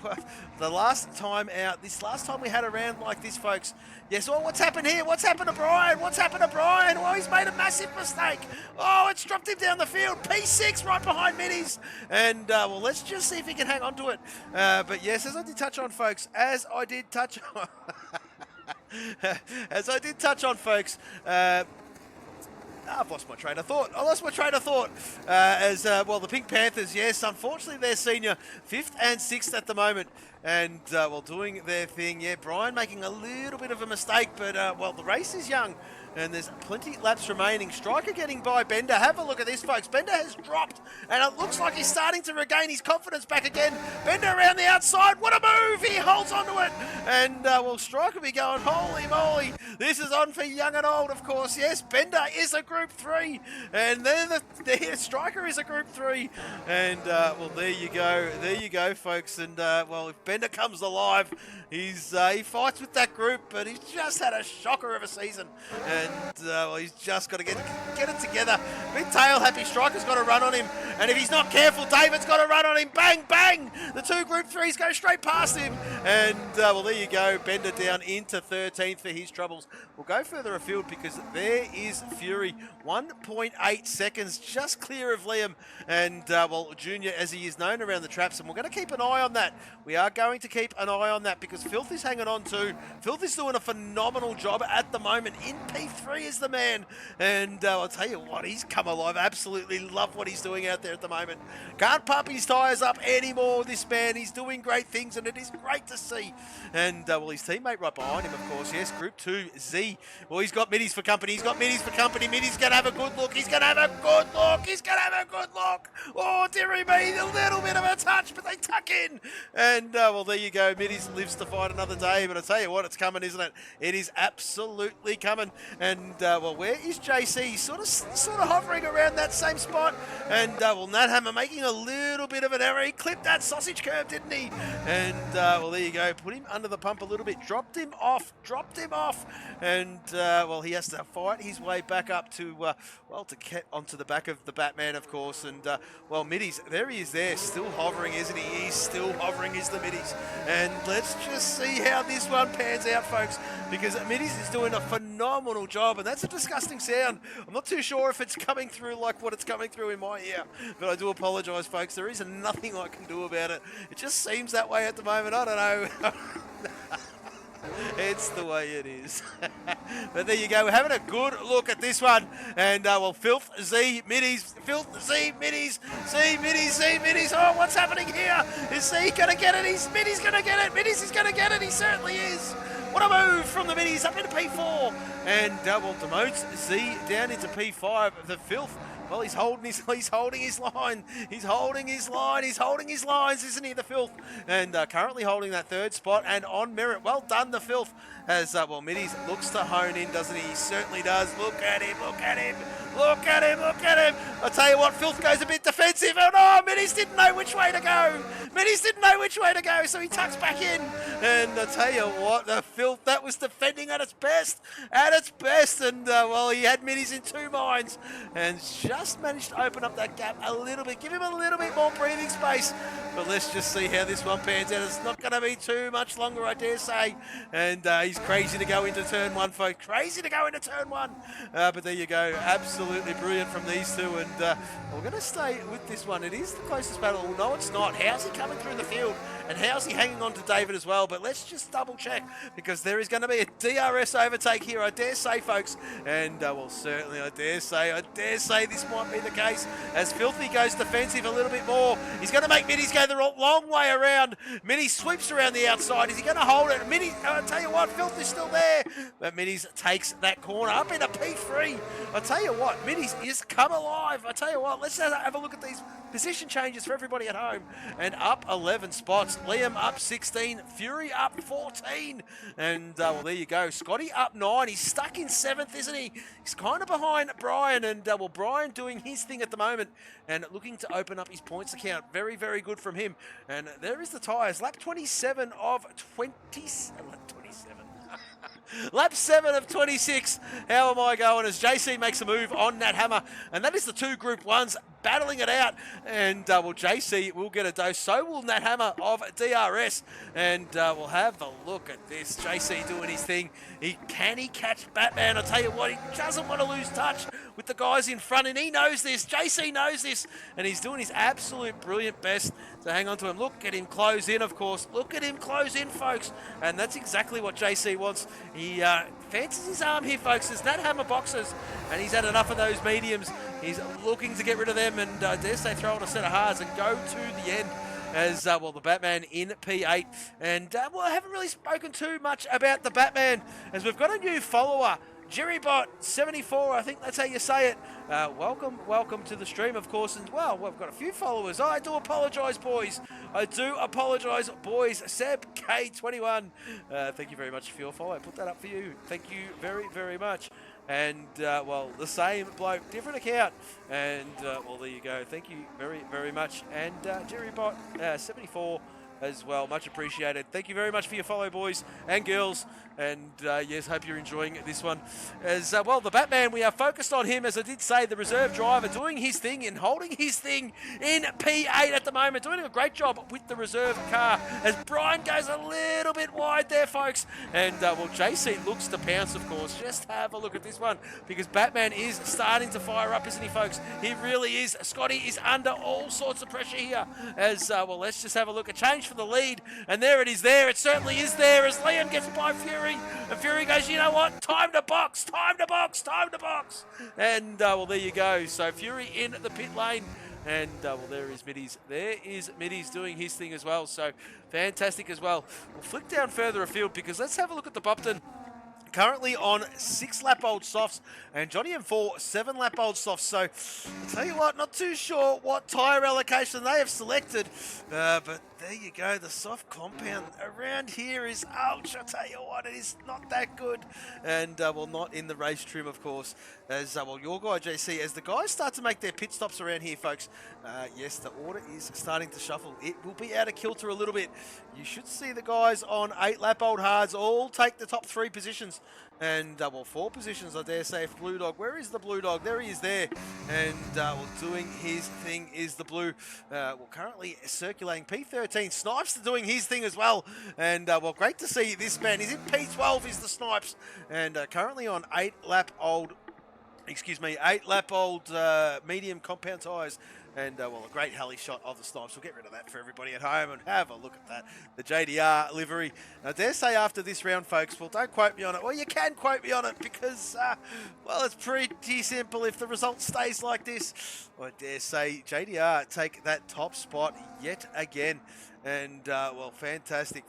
the last time out, this last time we had a round like this, folks, yes, oh, what's happened here? What's happened to Brian? Oh, he's made a massive mistake. Oh, it's dropped him down the field. P6 right behind Middies. And, well, let's just see if he can hang on to it. But, yes, as I did touch on, folks, folks, I've lost my train of thought. As, well, the Pink Panthers, yes, unfortunately they're senior 5th and 6th at the moment. And, well, doing their thing. Yeah, Brian making a little bit of a mistake, but, well, the race is young. And there's plenty laps remaining. Striker getting by Bender. Have a look at this, folks. Bender has dropped, and it looks like he's starting to regain his confidence back again. Bender around the outside. What a move! He holds onto it. And, well, Striker will be going, holy moly. This is on for young and old, of course. Yes, Bender is a Group 3. And then the Striker is a Group 3. And, well, there you go, folks. And, well, if Bender comes alive, he fights with that group, but he's just had a shocker of a season. And, well, he's just got to get it together. Big tail happy. Striker's got to run on him. And if he's not careful, David's got to run on him. Bang, bang. The two Group 3s go straight past him. And, well, there you go. Bender down into 13th for his troubles. We'll go further afield because there is Fury. 1.8 seconds just clear of Liam. And, well, Junior, as he is known around the traps. And we're going to keep an eye on that. We are going to keep an eye on that because Filth is hanging on too. Filth is doing a phenomenal job at the moment. In P3 is the man. And I'll tell you what, he's come alive. Absolutely love what he's doing out there at the moment. Can't pump his tyres up anymore, this man. He's doing great things, and it is great to see. And, well, his teammate right behind him, of course. Yes, Group 2, Z. Well, he's got Middies for company. Middies going to have a good look. Oh, dearie me, a little bit of a touch, but they tuck in. And, well, there you go. Middies lives to fight another day. But I tell you what, it's coming, isn't it? It is absolutely coming. And, well, where is JC? Sort of hovering around that same spot. And, well, Nathammer making a little bit of an error. He clipped that sausage curve, didn't he? And, well, there you go. Put him under the pump a little bit. Dropped him off. And, well, he has to fight his way back up to, well, to get onto the back of the Batman, of course. And, well, Middies, there he is there. Still hovering, isn't he? He's still hovering, is the Middies. And let's just see how this one pans out, folks. Because Middies is doing a phenomenal job. And that's a disgusting sound. I'm not too sure if it's coming through like what it's coming through in my ear. But I do apologise, folks. There is nothing I can do about it. It just seems that way at the moment. I don't know. It's the way it is. But there you go. We're having a good look at this one. And, well, Filth, Z, Middies, Filth, Z, Middies, Z, Middies, Z, Middies. Oh, what's happening here? Is Z going to get it? Middies going to get it. Middies is going to get it. He certainly is. What a move from the Middies up into P4. And, well, demotes Z down into P5. The Filth. Well, he's holding his line. He's holding his line. He's holding his lines, isn't he, the Filth? And currently holding that third spot and on merit. Well done, the Filth. As, well, Middies looks to hone in, doesn't he? He certainly does. Look at him. Look at him. Look at him. Look at him. I'll tell you what, Filth goes a bit defensive. Oh, no, Middies didn't know which way to go. Middies didn't know which way to go, so he tucks back in. And I'll tell you what, the Filth, that was defending at its best. At its best. And, well, he had Middies in two minds. And just managed to open up that gap a little bit. Give him a little bit more breathing space. But let's just see how this one pans out. It's not going to be too much longer, I dare say. And he's crazy to go into turn one, folks. Crazy to go into turn one. But there you go. Absolutely brilliant from these two. And we're going to stay with this one. It is the closest battle. Well, no, it's not. How's he coming through the field? And how's he hanging on to David as well? But let's just double check, because there is going to be a DRS overtake here, I dare say, folks. And, well, certainly, I dare say this might be the case, as Filthy goes defensive a little bit more. He's going to make Middies go the long way around. Middies sweeps around the outside. Is he going to hold it? Middies, I'll tell you what, Filthy's still there. But Middies takes that corner up into P3. I'll tell you what, Middies is come alive. I tell you what, let's have a look at these position changes for everybody at home. And up 11 spots. Liam up 16. Fury up 14. And, well, there you go. Scotty up 9. He's stuck in 7th, isn't he? He's kind of behind Brian. And, well, Brian doing his thing at the moment and looking to open up his points account. Very, very good from him. And there is the tyres. Lap 27 of 27. Lap 7 of 26. How am I going as JC makes a move on Nat Hammer? And that is the two Group 1s battling it out. And, well, JC will get a dose. So will Nat Hammer of DRS. And we'll have the look at this. JC doing his thing. Can he catch Batman? I'll tell you what, he doesn't want to lose touch with the guys in front. And he knows this. JC knows this. And he's doing his absolute brilliant best to hang on to him. Look at him close in, of course. Look at him close in, folks. And that's exactly what JC wants. He fancies his arm here, folks. There's Nat Hammer boxes, and he's had enough of those mediums. He's looking to get rid of them, and dare say throw on a set of hards and go to the end. As, well, the Batman in P8. And, well, I haven't really spoken too much about the Batman, as we've got a new follower. JerryBot74, I think that's how you say it. Welcome to the stream, of course. And, well, we've got a few followers. I do apologise, boys. I do apologise, boys. Seb K21, thank you very much for your follow. I put that up for you. Thank you very, very much. And, well, the same bloke, different account. And, well, there you go. Thank you very, very much. And JerryBot74 as well. Much appreciated. Thank you very much for your follow, boys and girls. And, yes, hope you're enjoying this one. As, well, the Batman, we are focused on him, as I did say, the reserve driver doing his thing and holding his thing in P8 at the moment. Doing a great job with the reserve car, as Brian goes a little bit wide there, folks. And, well, JC looks to pounce, of course. Just have a look at this one, because Batman is starting to fire up, isn't he, folks? He really is. Scotty is under all sorts of pressure here. As, well, let's just have a look. A change for the lead. And there it is there. It certainly is there, as Liam gets by Fury. And Fury goes, you know what? Time to box. Time to box. Time to box. And, well, there you go. So Fury in the pit lane. And, well, there is Middies. There is Middies doing his thing as well. So fantastic as well. We'll flick down further afield, because let's have a look at the Bupton. Currently on 6-lap-old softs, and Johnny M4 7-lap-old softs. So, I'll tell you what, not too sure what tyre allocation they have selected, but there you go. The soft compound around here is, ouch, I'll tell you what, it is not that good. And, well, not in the race trim, of course, as, well, your guy, JC, as the guys start to make their pit stops around here, folks, yes, the order is starting to shuffle. It will be out of kilter a little bit. You should see the guys on 8-lap-old hards all take the top 3 positions. And, well, 4 positions, I dare say, for Blue Dog. Where is the Blue Dog? There he is there. And, well, doing his thing is the Blue. Well, currently circulating P13. Snipes doing his thing as well. And, well, great to see this man. He's in P12, is the Snipes. And currently on 8-lap-old medium compound tyres. And, well, a great heli shot of the Snipes. We'll get rid of that for everybody at home and have a look at that. The JDR livery. I dare say after this round, folks, well, don't quote me on it. Well, you can quote me on it because, well, it's pretty simple. If the result stays like this, well, I dare say JDR take that top spot yet again. And, well, fantastic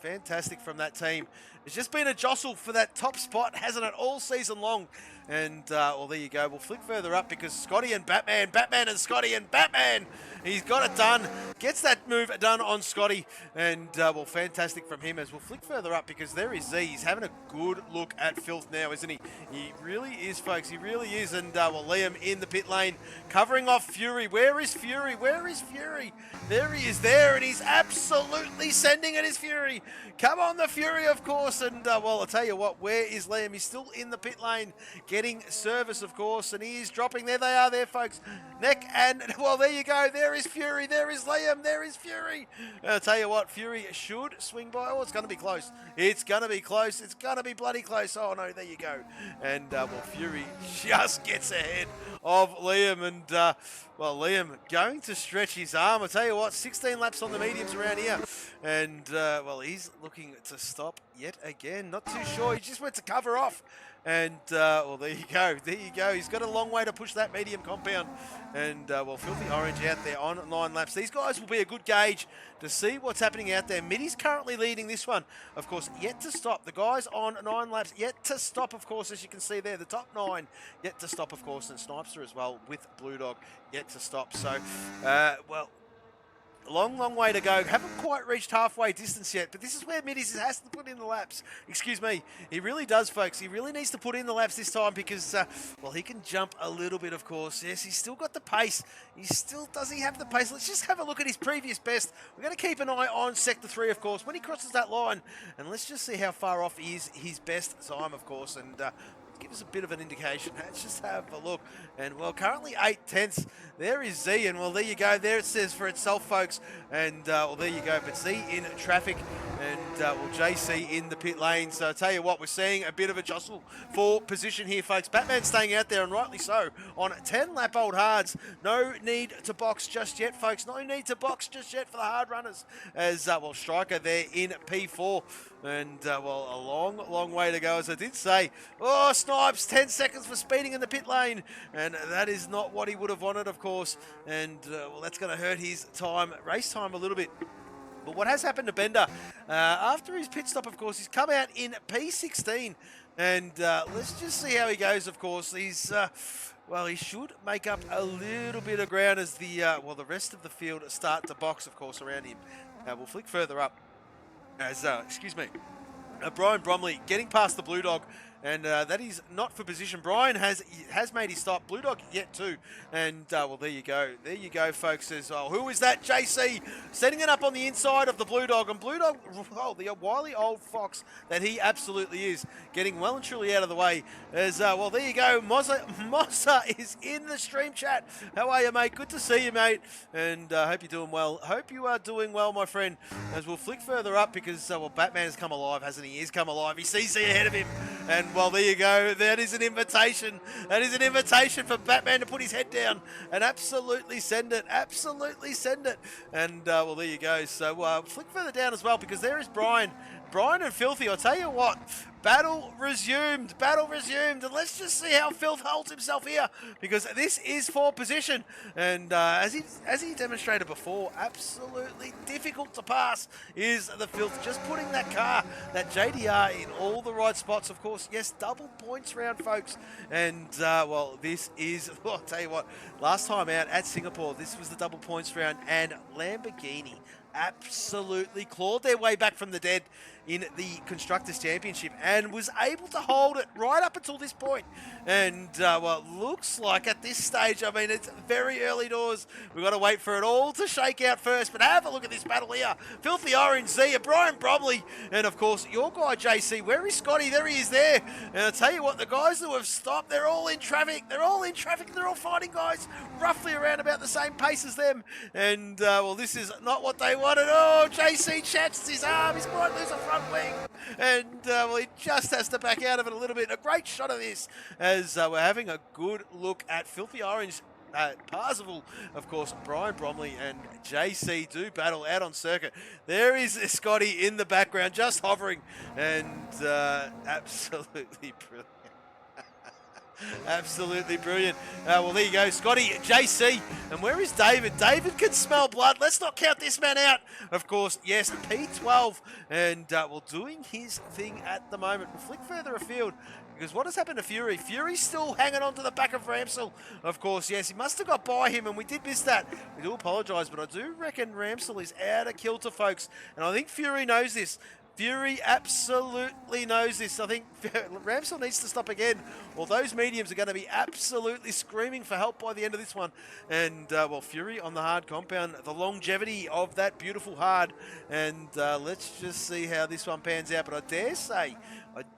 from that team. It's just been a jostle for that top spot, hasn't it, all season long? And, well, there you go. We'll flick further up because Scotty and Batman and Scotty and Batman, he's got it done. Gets that move done on Scotty. And, well, fantastic from him as we'll flick further up because there is Z. He's having a good look at Filth now, isn't he? He really is, folks. He really is. And, well, Liam in the pit lane covering off Fury. Where is Fury? Where is Fury? There he is there, and he's absolutely sending it, is Fury. Come on, the Fury, of course. And, well, I'll tell you what, where is Liam? He's still in the pit lane getting service, of course, and he is dropping. There they are there, folks. Neck and, well, there you go. There is Fury. There is Liam. There is Fury. And I'll tell you what, Fury should swing by. Oh, it's going to be close. It's going to be close. It's going to be bloody close. Oh, no, there you go. And, well, Fury just gets ahead of Liam. And, well, Liam going to stretch his arm. I'll tell you what, 16 laps on the mediums around here. And, well, he's looking to stop yet again. Not too sure. He just went to cover off. And, well, there you go. There you go. He's got a long way to push that medium compound. And, well, Filthy Orange out there on 9 laps. These guys will be a good gauge to see what's happening out there. Middy's currently leading this one. Of course, yet to stop. The guys on 9 laps, yet to stop, of course, as you can see there. The top 9, yet to stop, of course. And Snipester as well with Blue Dog, yet to stop. So, well, long way to go. Haven't quite reached halfway distance yet, but this is where Middies has to put in the laps. Excuse me. He really does, folks. He really needs to put in the laps this time because, well, he can jump a little bit, of course. Yes, he's still got the pace. Does he have the pace? Let's just have a look at his previous best. We're going to keep an eye on Sector 3, of course, when he crosses that line. And let's just see how far off he is his best time, of course. And, give us a bit of an indication. Let's just have a look. And, well, currently 8/10. There is Z, and, well, there you go. There it says for itself, folks. And, well, there you go. But Z in traffic, and, well, JC in the pit lane. So, I tell you what, we're seeing a bit of a jostle for position here, folks. Batman staying out there, and rightly so, on 10-lap old hards. No need to box just yet, folks. No need to box just yet for the hard runners. As, well, Striker there in P4. And, well, a long way to go, as I did say. Oh, Snipes, 10 seconds for speeding in the pit lane. And that is not what he would have wanted, of course. And, well, that's going to hurt his time, race time a little bit. But what has happened to Bender, after his pit stop, of course, he's come out in P16. And let's just see how he goes, of course. He's... well, he should make up a little bit of ground as the, well, the rest of the field start to box, of course, around him. We'll flick further up. As, excuse me, Brian Bromley getting past the Blue Dog, and that is not for position. Brian has made his stop. Blue Dog yet too. And, well, there you go. There you go, folks. As, oh, who is that? JC setting it up on the inside of the Blue Dog. And Blue Dog, oh, the wily old fox that he absolutely is, getting well and truly out of the way. As, well, there you go. Mossa is in the stream chat. How are you, mate? Good to see you, mate. And hope you're doing well. Hope you are doing well, my friend. As we'll flick further up because, well, Batman has come alive, hasn't he? He's come alive. He sees Z ahead of him. And, well, there you go. That is an invitation. That is an invitation for Batman to put his head down and absolutely send it. Absolutely send it. And, well, there you go. So, flick further down as well because there is Brian. Brian and Filthy, I'll tell you what, battle resumed, and let's just see how Filth holds himself here, because this is for position, and as he demonstrated before, absolutely difficult to pass is the Filth, just putting that car, that JDR, in all the right spots, of course. Yes, double points round, folks, and, well, this is, well, I'll tell you what, last time out at Singapore, this was the double points round, and Lamborghini absolutely clawed their way back from the dead in the Constructors' Championship and was able to hold it right up until this point. And, well, it looks like at this stage, I mean, it's very early doors. We've got to wait for it all to shake out first. But have a look at this battle here. Filthy Orange, Zia, Brian Bromley, and, of course, your guy, JC. Where is Scotty? There he is there. And I'll tell you what, the guys who have stopped, they're all in traffic. They're all in traffic. They're all fighting guys roughly around about the same pace as them. And, well, this is not what they wanted. Oh, JC chats his arm. He's might lose a front wing. And, well, he just has to back out of it a little bit. A great shot of this as we're having a good look at Filthy Orange Parzival, of course, Brian Bromley and JC do battle out on circuit. There is Scotty in the background, just hovering, and absolutely brilliant. Absolutely brilliant. Well, there you go, Scotty, JC. And where is David? David can smell blood. Let's not count this man out. Of course, yes, P12. And well, doing his thing at the moment. We'll flick further afield because what has happened to Fury? Fury's still hanging on to the back of Ramsell. Of course, yes, he must have got by him, and we did miss that. We do apologise, but I do reckon Ramsell is out of kilter, folks. And I think Fury knows this. Fury absolutely knows this. I think Ramsell needs to stop again, or those mediums are going to be absolutely screaming for help by the end of this one. And, well, Fury on the hard compound, the longevity of that beautiful hard. And let's just see how this one pans out. But I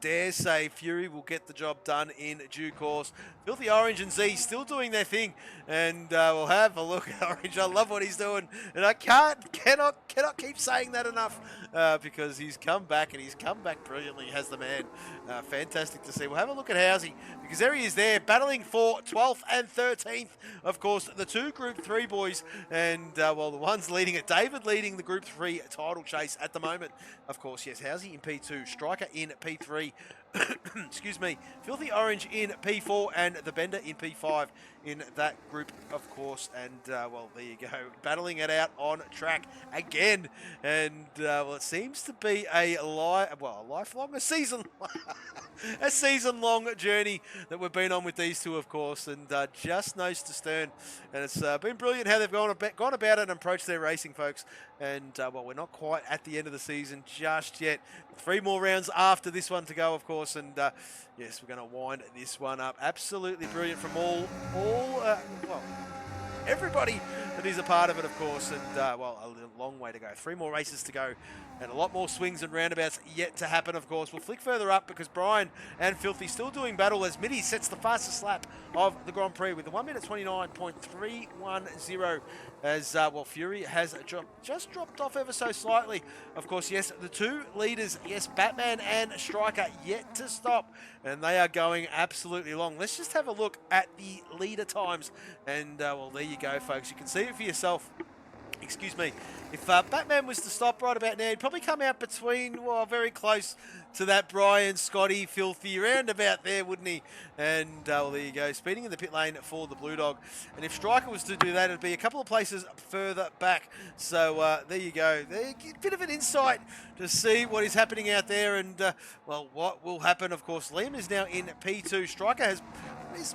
dare say Fury will get the job done in due course. Filthy Orange and Z still doing their thing. And we'll have a look at Orange. I love what he's doing. And I cannot keep saying that enough because he's come back, and he's come back brilliantly, has the man. Fantastic to see. We'll have a look at Housey because there he is there battling for 12th and 13th. Of course, the two Group 3 boys. And, well, the ones leading it. David leading the Group 3 title chase at the moment. Of course, yes, Housey in P2, Striker in P3. Excuse me, Filthy Orange in P4 and the Bender in P5 in that group, of course. And, well, there you go, battling it out on track again. And, well, it seems to be a lifelong, a season-long journey that we've been on with these two, of course, and just nose to stern. And it's been brilliant how they've gone about it and approached their racing, folks. And, well, we're not quite at the end of the season just yet. 3 more rounds after this one to go, of course. And, yes, we're going to wind this one up. Absolutely brilliant from everybody that is a part of it, of course. And, well, a long way to go. 3 more races to go. And a lot more swings and roundabouts yet to happen, of course. We'll flick further up because Brian and Filthy still doing battle as Mitty sets the fastest lap of the Grand Prix with a 1 minute 29.310 as, well, Fury has just dropped off ever so slightly. Of course, yes, the 2 leaders, yes, Batman and Striker yet to stop, and they are going absolutely long. Let's just have a look at the leader times. And, well, there you go, folks. You can see it for yourself. Excuse me. If Batman was to stop right about now, he'd probably come out between, well, very close to that Brian, Scotty, Filthy, round about there, wouldn't he? And, well, there you go, speeding in the pit lane for the Blue Dog. And if Striker was to do that, it'd be a couple of places further back. So, there you go. A bit of an insight to see what is happening out there. And, well, what will happen, of course. Liam is now in P2. Striker has...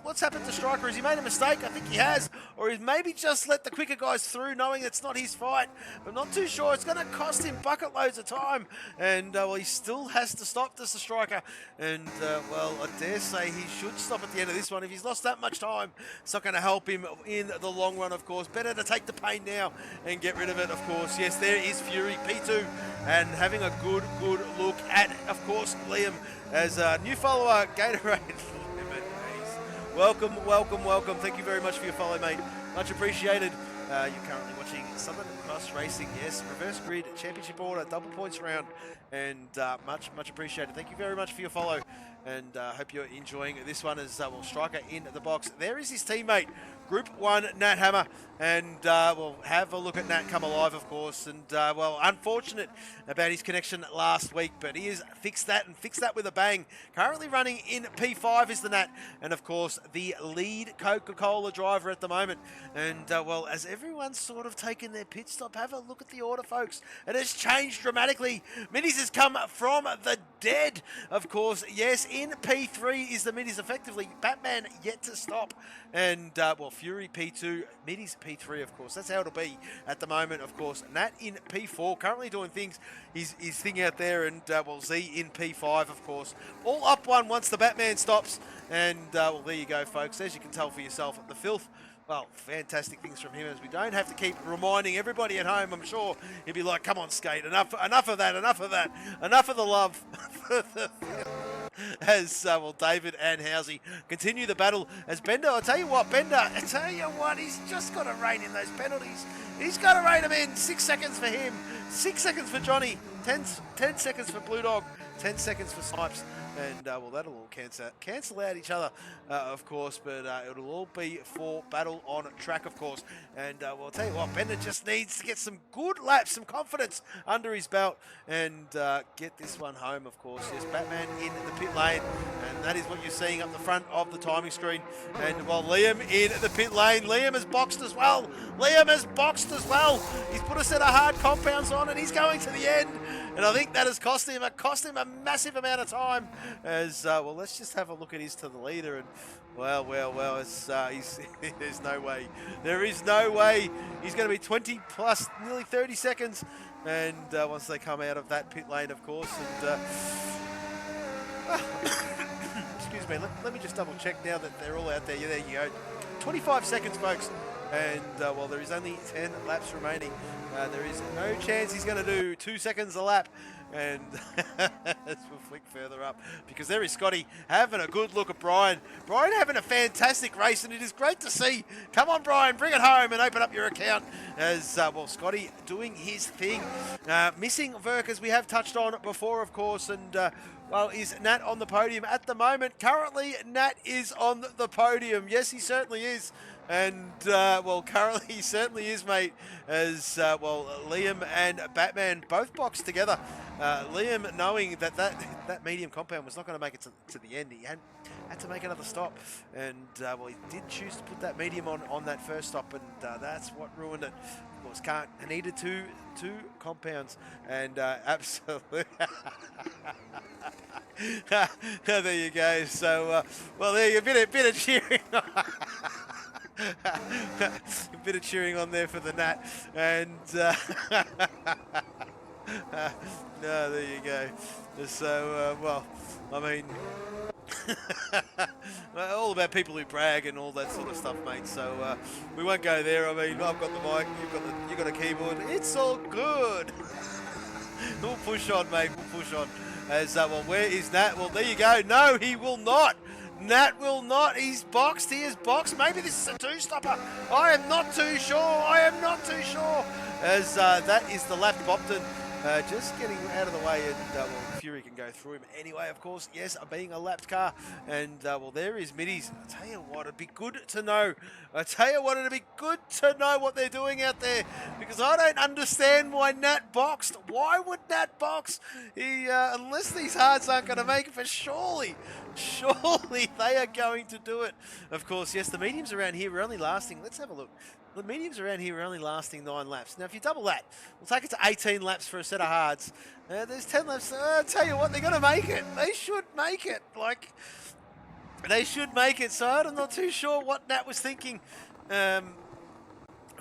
What's happened to Striker? Has he made a mistake? I think he has. Or he's maybe just let the quicker guys through knowing it's not his fight. I'm not too sure. It's going to cost him bucket loads of time. And, well, he still has to stop this, the Striker. And, well, I dare say he should stop at the end of this one. If he's lost that much time, it's not going to help him in the long run, of course. Better to take the pain now and get rid of it, of course. Yes, there is Fury, P2. And having a good look at, of course, Liam as a new follower, Gatorade. Welcome. Thank you very much for your follow, mate. Much appreciated. You're currently watching SouthernXRacing. Yes, reverse grid, championship order, double points round, and much appreciated. Thank you very much for your follow, and hope you're enjoying this one as, well, Striker in the box. There is his teammate, Group 1, Nat Hammer, and we'll have a look at Nat come alive, of course, and, well, unfortunate about his connection last week, but he has fixed that with a bang. Currently running in P5 is the Nat, and, of course, the lead Coca-Cola driver at the moment. And, well, as everyone's sort of taken their pit stop, have a look at the order, folks. It has changed dramatically. Middies has come from the dead, of course. Yes, in P3 is the Middies effectively. Batman yet to stop. And, well, Fury P2, Middies P3, of course. That's how it'll be at the moment, of course. Nat in P4, currently doing his thing out there. And, well, Z in P5, of course. All up one once the Batman stops. And, well, there you go, folks. As you can tell for yourself, the Filth. Well, fantastic things from him as we don't have to keep reminding everybody at home. I'm sure he'd be like, come on, Skate, enough of that, enough of the love. As, well, David and Housey continue the battle as Bender, he's just got to rein in those penalties. He's got to rein them in. 6 seconds for him, 6 seconds for Johnny, 10 seconds for Blue Dog, 10 seconds for Snipes. and well, that'll all cancel out each other, of course, but it'll all be for battle on track, of course. And well, I'll tell you what, Bender just needs to get some good laps, some confidence under his belt, and get this one home, of course. Yes, Batman in the pit lane, and that is what you're seeing up the front of the timing screen. And while Liam in the pit lane, Liam has boxed as well. Liam has boxed as well. He's put a set of hard compounds on, and he's going to the end. And I think that has cost him a massive amount of time. As well, let's just have a look at his to the leader, and well, it's there's no way. There is no way he's going to be 20 plus, nearly 30 seconds. And once they come out of that pit lane, of course, and excuse me, let me just double check now that they're all out there. Yeah, there you go. 25 seconds, folks. And while there is only 10 laps remaining, there is no chance he's going to do 2 seconds a lap. And as we'll flick further up, because there is Scotty having a good look at Brian. Brian having a fantastic race, and it is great to see. Come on, Brian, bring it home and open up your account. As well, Scotty doing his thing. Missing Verk, as we have touched on before, of course, and well, is Nat on the podium at the moment? Currently, Nat is on the podium. Yes, he certainly is. And, well, currently he certainly is, mate, as, well, Liam and Batman both boxed together. Liam, knowing that medium compound was not going to make it to the end, he had to make another stop. And, well, he did choose to put that medium on that first stop, and that's what ruined it. Of course, needed two compounds, and absolutely. There you go. So, well, there you go, a bit of cheering. A bit of cheering on there for the Nat, and no, there you go. So, well, I mean, all about people who brag and all that sort of stuff, mate. So we won't go there. I mean, I've got the mic, you've got a keyboard. It's all good. We'll push on, mate. We'll push on. As well, where is Nat? Well, there you go. No, he will not. Nat will not. He's boxed. He is boxed. Maybe this is a two-stopper. I am not too sure. I am not too sure. As that is the lap Bopton. Just getting out of the way, and well, Fury can go through him anyway, of course. Yes, being a lapped car. And well, there is Middies. I tell you what, it'd be good to know. It'd be good to know what they're doing out there, because I don't understand why Nat boxed. Why would Nat box? Unless these hards aren't going to make it, for surely they are going to do it. Of course, yes, the mediums around here are only lasting. Let's have a look. The mediums around here are only lasting 9 laps. Now, if you double that, we'll take it to 18 laps for a set of hards. There's 10 laps. I'll tell you what, they're going to make it. They should make it. Like, they should make it. So I'm not too sure what Nat was thinking. A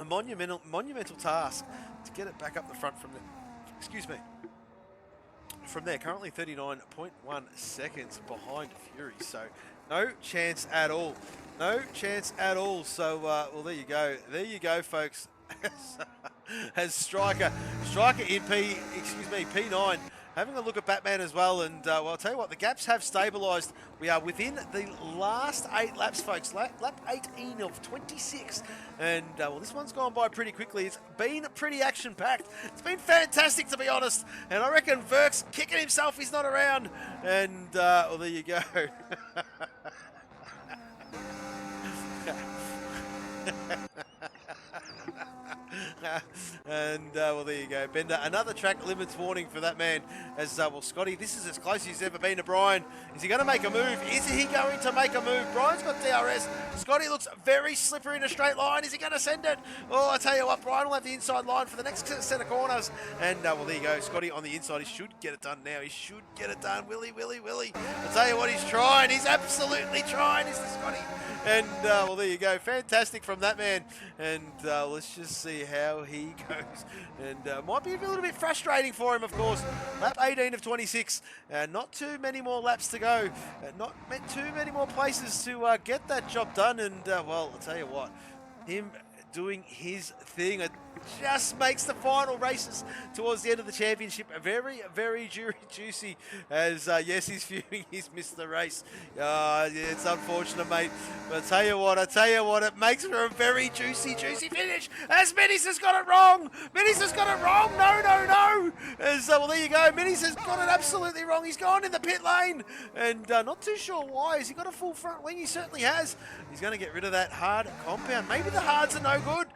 monumental task to get it back up the front from there. Excuse me. From there, currently 39.1 seconds behind Fury. So no chance at all. No chance at all. So, well, there you go. There you go, folks. As Striker in P9, having a look at Batman as well. And, well, I'll tell you what, the gaps have stabilised. We are within the last 8 laps, folks. Lap 18 of 26. And, well, this one's gone by pretty quickly. It's been pretty action-packed. It's been fantastic, to be honest. And I reckon Verk's kicking himself he's not around. And, well, there you go. And well, there you go, Bender. Another track limits warning for that man. As well, Scotty, this is as close as he's ever been to Brian. Is he going to make a move? Is he going to make a move? Brian's got DRS. Scotty looks very slippery in a straight line. Is he going to send it? Oh, I tell you what, Brian will have the inside line for the next set of corners. And well, there you go, Scotty on the inside. He should get it done now. He should get it done. Will he? I tell you what, he's trying. He's absolutely trying. Is the Scotty? And well, there you go. Fantastic from that man. And let's just see how he goes. And might be a little bit frustrating for him, of course. Lap 18 of 26. Not too many more laps to go. Not too many more places to get that job done. And well, I'll tell you what, him doing his thing. It just makes the final races towards the end of the championship very, very juicy. As yes, he's fuming, he's missed the race. Yeah, it's unfortunate, mate. But I tell you what, it makes for a very juicy finish. As Minis has got it wrong. Minis has got it wrong. No. As well, there you go. Minis has got it absolutely wrong. He's gone in the pit lane, and not too sure why. Has he got a full front wing? He certainly has. He's going to get rid of that hard compound. Maybe the hards are no good.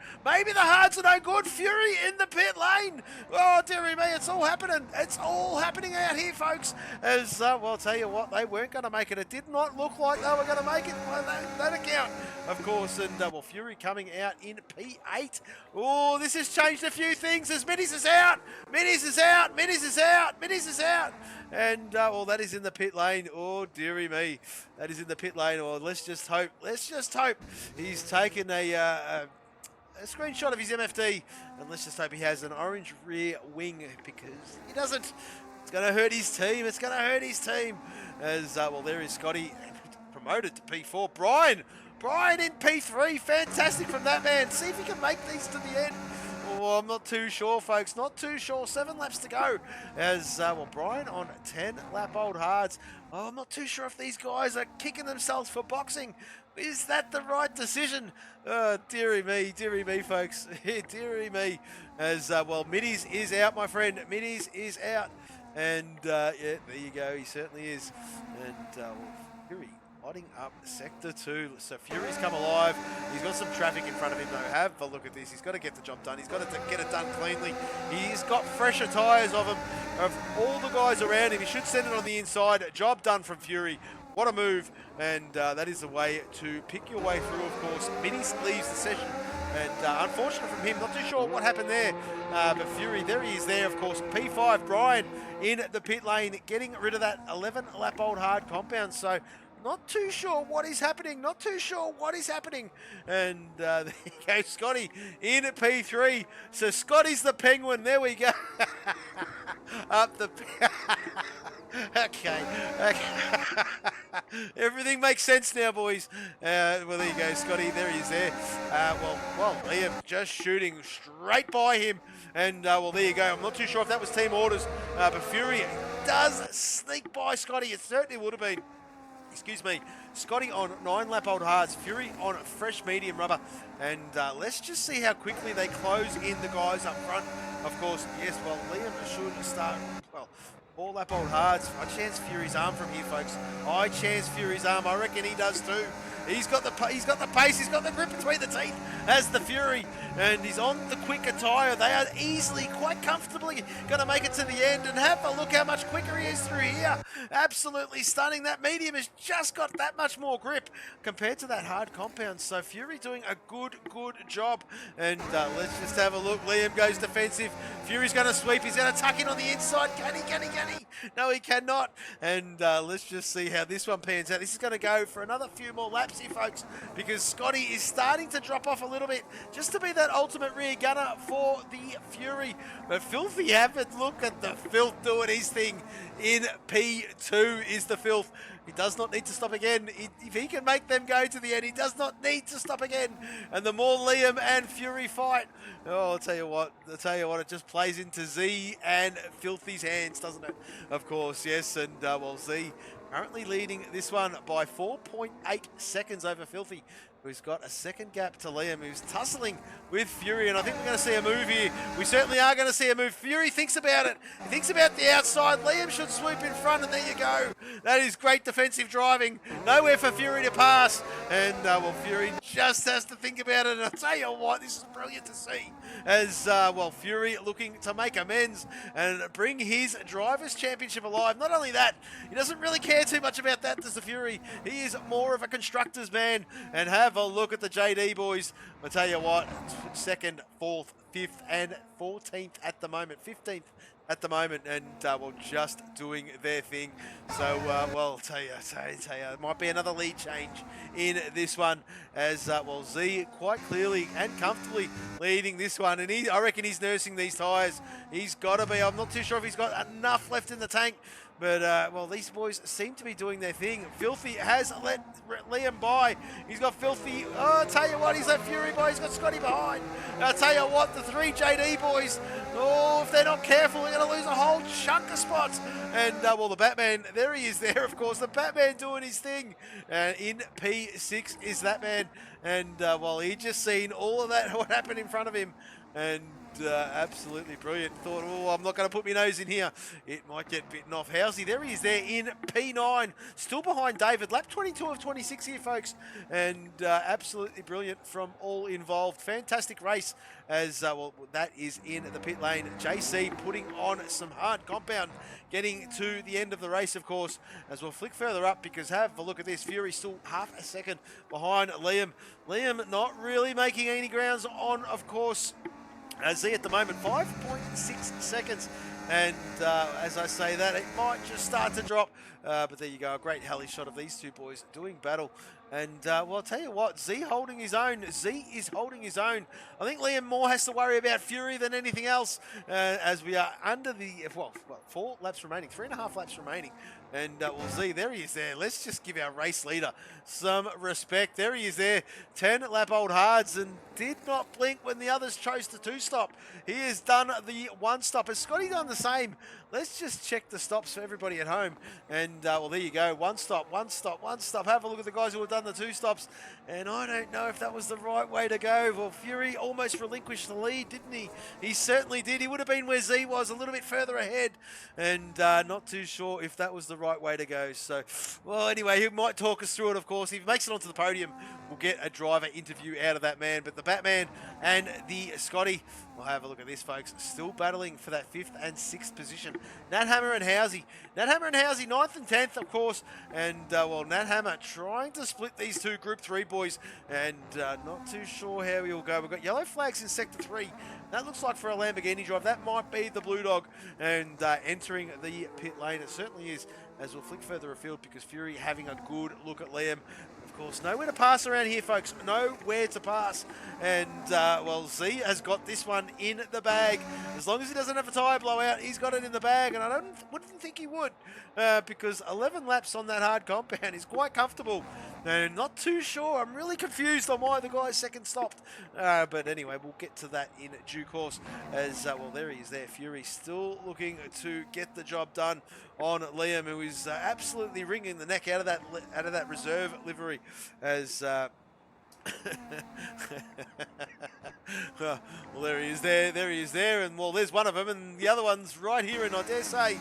Fury in the pit lane. Oh, dearie me, it's all happening. It's all happening out here, folks. As, well, I'll tell you what, they weren't going to make it. It did not look like they were going to make it by that account, of course. And, well, Fury coming out in P8. Oh, this has changed a few things as Minis is out. And, well, that is in the pit lane. Oh, dearie me. That is in the pit lane. Or let's just hope he's taken a screenshot of his MFD, and let's just hope he has an orange rear wing, because he doesn't. It's going to hurt his team. As, well, there is Scotty promoted to P4. Brian in P3. Fantastic from that man. See if he can make these to the end. Oh, I'm not too sure, folks. 7 laps to go. As, well, Brian on 10 lap old hards. Oh, I'm not too sure if these guys are kicking themselves for boxing. Is that the right decision? Dearie me, folks. Dearie me. As, well, Minis is out, my friend. Minis is out. And, yeah, there you go. He certainly is. And, well, Fury lighting up Sector 2. So Fury's come alive. He's got some traffic in front of him, though. Have a look at this. He's got to get the job done. He's got to get it done cleanly. He's got fresher tyres of all the guys around him. He should send it on the inside. Job done from Fury. What a move, and that is the way to pick your way through, of course. Minis leaves the session, and unfortunate from him, not too sure what happened there, but Fury, there he is there, of course. P5, Brian in the pit lane, getting rid of that 11-lap-old hard compound, so not too sure what is happening, and there you go, Scotty in at P3, so Scotty's the penguin, there we go, up the... Okay. Everything makes sense now, boys. Well, there you go, Scotty. There he is there. Well, Liam just shooting straight by him. And, well, there you go. I'm not too sure if that was team orders. But Fury does sneak by Scotty. It certainly would have been. Excuse me. Scotty on 9-lap-old hards. Fury on fresh medium rubber. And let's just see how quickly they close in the guys up front. Of course, yes, well, Liam should start, well, 4-lap-old hards. I chance Fury's arm from here, folks. I reckon he does too. He's got the pace. He's got the grip between the teeth as the Fury, and he's on the quicker tyre. They are easily, quite comfortably, going to make it to the end. And have a look how much quicker he is through here. Absolutely stunning. That medium has just got that much more grip compared to that hard compound. So Fury doing a good job. And let's just have a look. Liam goes defensive. Fury's going to sweep. He's going to tuck in on the inside. Can he? No, he cannot. And let's just see how this one pans out. This is going to go for another few more laps here, folks, because Scotty is starting to drop off a little bit just to be that ultimate rear gunner for the Fury. But Filthy, have a look at the Filth doing his thing in P2 is the Filth. He does not need to stop again. If he can make them go to the end, he does not need to stop again. And the more Liam and Fury fight, oh, I'll tell you what, it just plays into Z and Filthy's hands, doesn't it? Of course, yes. And, well, Z currently leading this one by 4.8 seconds over Filthy, who's got a second gap to Liam, who's tussling with Fury, and I think we're going to see a move here. We certainly are going to see a move. Fury thinks about it. He thinks about the outside. Liam should swoop in front, and there you go. That is great defensive driving. Nowhere for Fury to pass, and, well, Fury just has to think about it, and I'll tell you what, this is brilliant to see, as, well, Fury looking to make amends and bring his Drivers' Championship alive. Not only that, he doesn't really care too much about that, does the Fury. He is more of a constructors man, and have a look at the JD boys. I'll tell you what, 2nd, 4th, 5th, and 14th at the moment, 15th at the moment, and well, just doing their thing. So, well, tell you, it might be another lead change in this one, as well, Z quite clearly and comfortably leading this one, and I reckon he's nursing these tyres. He's got to be. I'm not too sure if he's got enough left in the tank. But, well, these boys seem to be doing their thing. Filthy has let Liam by. He's got Filthy. Oh, I'll tell you what, he's let Fury by. He's got Scotty behind. And I'll tell you what, the 3 JD boys, oh, if they're not careful, they're going to lose a whole chunk of spots. And, well, the Batman, there he is there, of course. The Batman doing his thing. And in P6 is that man. And, well, he just seen all of that, what happened in front of him. And absolutely brilliant. Thought, oh, I'm not going to put my nose in here. It might get bitten off. Housey, there he is there in P9. Still behind David. Lap 22 of 26 here, folks. And absolutely brilliant from all involved. Fantastic race as, well, that is in the pit lane. JC putting on some hard compound. Getting to the end of the race, of course, as we'll flick further up because have a look at this. Fury still half a second behind Liam. Liam not really making any grounds on, of course, Z at the moment, 5.6 seconds. And as I say that, it might just start to drop. But there you go, a great heli shot of these two boys doing battle. And, well, I'll tell you what, Z holding his own. Z is holding his own. I think Liam more has to worry about Fury than anything else as we are under the, well, 4 laps remaining, 3.5 laps remaining. And, well, Z, there he is there. Let's just give our race leader some respect. There he is there, 10-lap-old hards, and did not blink when the others chose to 2-stop. He has done the 1-stop. Has Scotty done the same? Let's just check the stops for everybody at home. And, well, there you go. 1-stop, 1-stop, 1-stop. Have a look at the guys who have done the 2 stops. And I don't know if that was the right way to go. Well, Fury almost relinquished the lead, didn't he? He certainly did. He would have been where Z was, a little bit further ahead. And not too sure if that was the right way to go. So, well, anyway, he might talk us through it, of course. If he makes it onto the podium, we'll get a driver interview out of that man. But the Batman and the Scotty, we'll have a look at this, folks. Still battling for that 5th and 6th position. Nat Hammer and Housey. Nat Hammer and Housey, 9th and 10th, of course. And, well, Nat Hammer trying to split these two Group 3 boys. And not too sure how we will go. We've got yellow flags in Sector 3. That looks like for a Lamborghini drive. That might be the Blue Dog. And entering the pit lane, it certainly is. As we'll flick further afield because Fury having a good look at Liam. Of course, nowhere to pass around here, folks. Nowhere to pass. And, well, Z has got this one in the bag. As long as he doesn't have a tyre blowout, he's got it in the bag. And I wouldn't think he would because 11 laps on that hard compound is quite comfortable. And not too sure. I'm really confused on why the guy second stopped. But anyway, we'll get to that in due course. As, well, there he is there. Fury still looking to get the job done on Liam, who is absolutely wringing the neck out of that reserve livery. As well, there he is there, and well, there's one of them, and the other one's right here. And I dare say,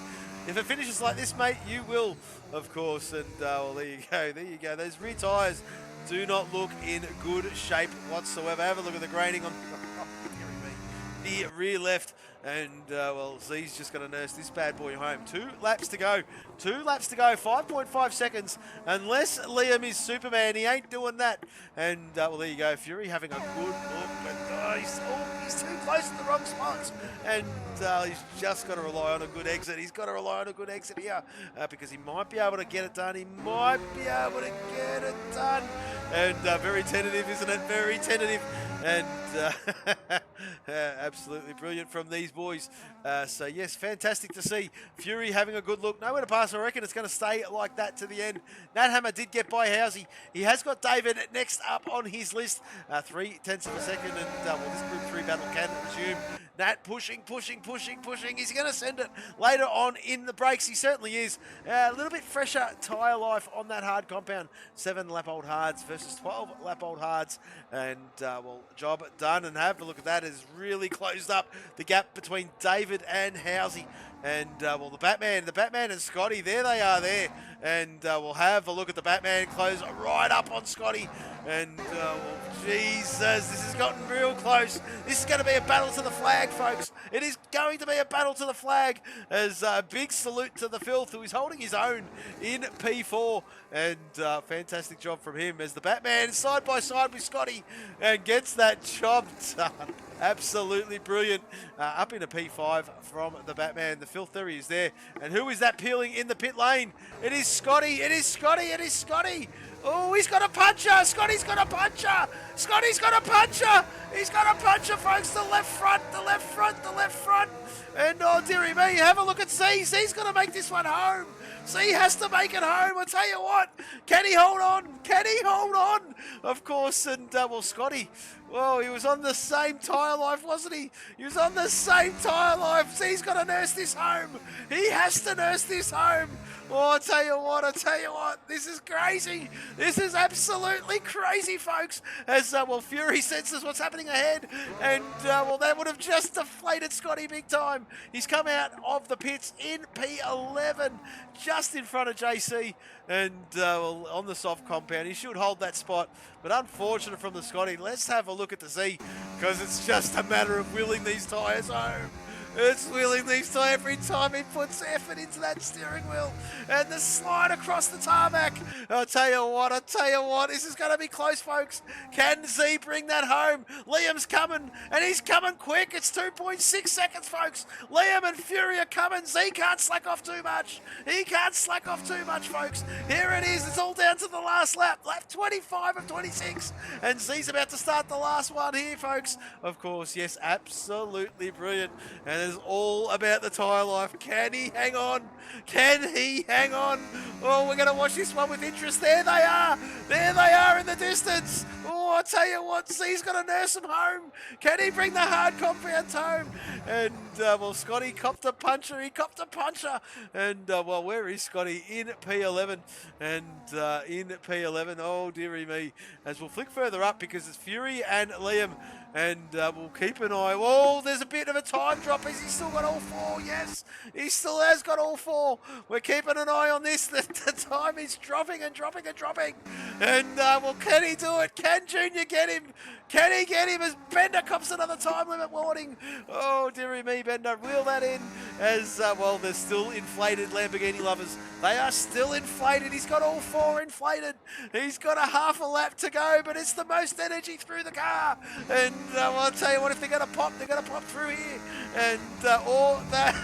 if it finishes like this, mate, you will, of course. And well, there you go. Those rear tyres do not look in good shape whatsoever. Have a look at the grading on the rear left. And, well, Z's just going to nurse this bad boy home. 2 laps to go. 2 laps to go. 5.5 seconds. Unless Liam is Superman, he ain't doing that. And, well, there you go. Fury having a good look. But he's too close to the wrong spots. And he's just got to rely on a good exit. He's got to rely on a good exit here because he might be able to get it done. He might be able to get it done. And very tentative, isn't it? Very tentative. And absolutely brilliant from these boys. So, yes, fantastic to see. Fury having a good look. Nowhere to pass. I reckon it's going to stay like that to the end. Nat Hammer did get by Housey. He has got David next up on his list. 3/10 of a second. And, well, this Group 3 battle can resume. Nat pushing. He's going to send it later on in the brakes. He certainly is. A little bit fresher tyre life on that hard compound. 7-lap-old hards versus 12-lap-old hards. And, well, job done. And have a look at that. Has really closed up the gap between David and Housey. And, well, the Batman and Scotty, there they are there. And we'll have a look at the Batman close right up on Scotty. And, well, Jesus, this has gotten real close. This is going to be a battle to the flag, folks. It is going to be a battle to the flag. As a big salute to the Filth, who is holding his own in P4. And fantastic job from him as the Batman side by side with Scotty and gets that job done. Absolutely brilliant. Up into P5 from the Batman. The Filth, there he is there. And who is that peeling in the pit lane? It is Scotty. It is Scotty. Oh, he's got a puncher. Scotty's got a puncher. Scotty's got a puncher. He's got a puncher, folks. The left front, the left front, the left front. And oh, dearie me, have a look at C. C's going to make this one home. C has to make it home. I tell you what, can he hold on? Can he hold on? Of course, and well, Scotty, well, he was on the same tyre life, wasn't he? He was on the same tyre life. C's got to nurse this home. He has to nurse this home. Oh, I tell you what, this is crazy. This is absolutely crazy, folks. As, well, Fury senses what's happening ahead. And, well, that would have just deflated Scotty big time. He's come out of the pits in P11, just in front of JC. And, well, on the soft compound, he should hold that spot. But unfortunate from the Scotty. Let's have a look at the Z, because it's just a matter of wheeling these tyres home. It's wheeling these to every time he puts effort into that steering wheel. And the slide across the tarmac. I tell you what, this is going to be close, folks. Can Z bring that home? Liam's coming, and he's coming quick. It's 2.6 seconds, folks. Liam and Fury are coming. Z can't slack off too much. He can't slack off too much, folks. Here it is. It's all down to the last lap. Lap 25 of 26. And Z's about to start the last one here, folks. Of course, yes, absolutely brilliant. And it's all about the tyre life. Can he hang on? Can he hang on? Oh, we're going to watch this one with interest. There they are. There they are in the distance. Oh, I tell you what, Z's got to nurse him home. Can he bring the hard compound home? And, well, Scotty copped a puncher. He copped a puncher. And, well, where is Scotty? In P11. And in P11, oh, dearie me. As we'll flick further up because it's Fury and Liam. And we'll keep an eye. Oh, there's a bit of a time drop. Has he still got all four? Yes, he still has got all four. We're keeping an eye on this. The time is dropping and dropping and dropping. And, well, can he do it? Can Junior get him? Can he get him as Bender cops another time limit warning? Oh, dearie me, Bender, reel that in. As, well, they're still inflated, Lamborghini lovers. They are still inflated. He's got all four inflated. He's got a half a lap to go, but it's the most energy through the car. And, well, I'll tell you what, if they're going to pop, they're going to pop through here. And, or that...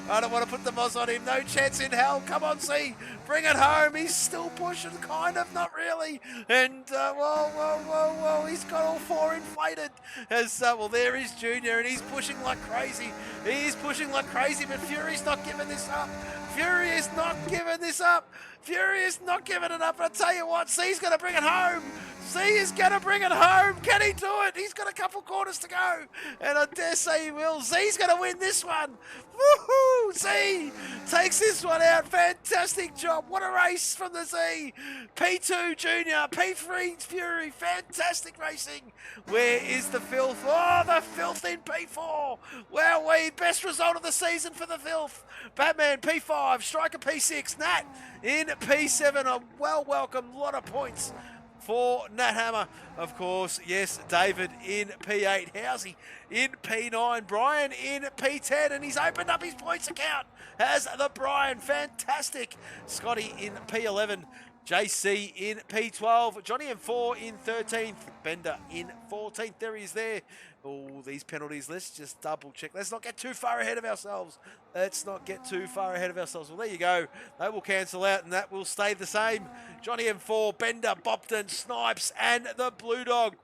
I don't want to put the Moz on him. No chance in hell. Come on, Z. Bring it home. He's still pushing, kind of, not really. And, whoa. He's got all four inflated. As, well, there is Junior, and he's pushing like crazy. He's pushing like crazy, but Fury's not giving this up. Fury is not giving this up. Fury is not giving it up. But I tell you what, Z's going to bring it home. Z is going to bring it home. Can he do it? He's got a couple quarters to go. And I dare say he will. Z's going to win this one. Woohoo! Z takes this one out. Fantastic job. What a race from the Z. P2 Junior. P3 Fury. Fantastic racing. Where is the filth? Oh, the filth in P4. Wowee. Best result of the season for the filth. Batman P5. Striker P6. Nat in P7. A welcome lot of points for Nat Hammer, of course. Yes, David in P8. Housey in P9. Brian in P10. And he's opened up his points account as the Brian. Fantastic. Scotty in P11. JC in P12. Johnny M4 in 13th. Bender in 14th. There he is there. Oh, these penalties. Let's just double check. Let's not get too far ahead of ourselves. Well, there you go. They will cancel out and that will stay the same. Johnny M4, Bender, Bopton, Snipes, and the Blue Dog.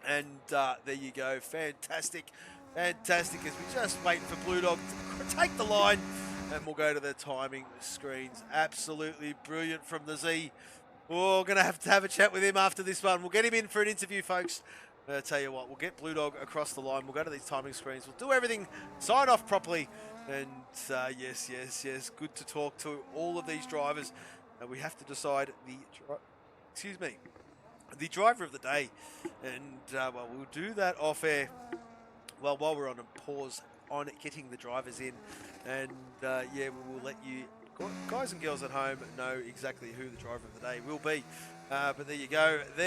And there you go. Fantastic. As we just wait for Blue Dog to take the line. And we'll go to the timing screens. Absolutely brilliant from the Z. Oh, going to have a chat with him after this one. We'll get him in for an interview, folks. I'll tell you what, we'll get Blue Dog across the line. We'll go to these timing screens. We'll do everything, sign off properly. And yes. Good to talk to all of these drivers. And we have to decide the driver of the day. And, well, we'll do that off air. Well, while we're on a pause on getting the drivers in. And, yeah, we will let you guys and girls at home know exactly who the driver of the day will be. But there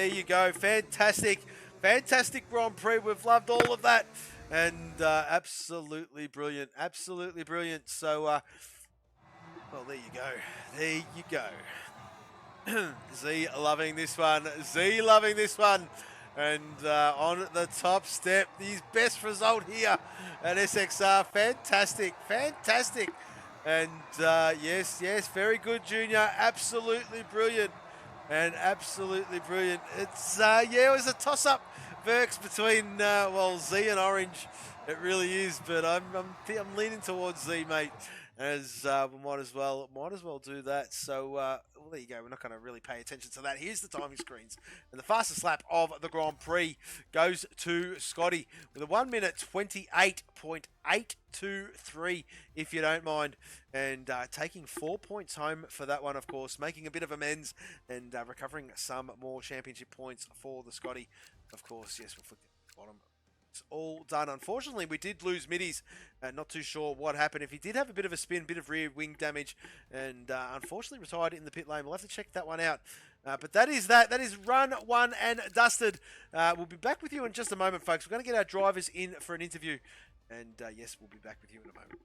you go. Fantastic Grand Prix. We've loved all of that. And absolutely brilliant. So, well, there you go. Z loving this one. And on the top step, his best result here at SXR. Fantastic. And yes, very good, Junior. Absolutely brilliant. and absolutely brilliant. It's yeah, it was a toss-up, Verks, between Z and Orange. It really is, but I'm leaning towards Z, mate. As we might as well do that. So well, there you go. We're not going to really pay attention to that. Here's the timing screens, and the fastest lap of the Grand Prix goes to Scotty with a 1 minute 28.823, if you don't mind, and taking 4 points home for that one, of course, making a bit of amends and recovering some more championship points for the Scotty. Of course, yes, we'll flick the bottom. It's all done. Unfortunately, we did lose Middies. Not too sure what happened. If he did have a bit of a spin, bit of rear wing damage, and unfortunately retired in the pit lane. We'll have to check that one out. But that is that. That is run one and dusted. We'll be back with you in just a moment, folks. We're going to get our drivers in for an interview. And yes, we'll be back with you in a moment.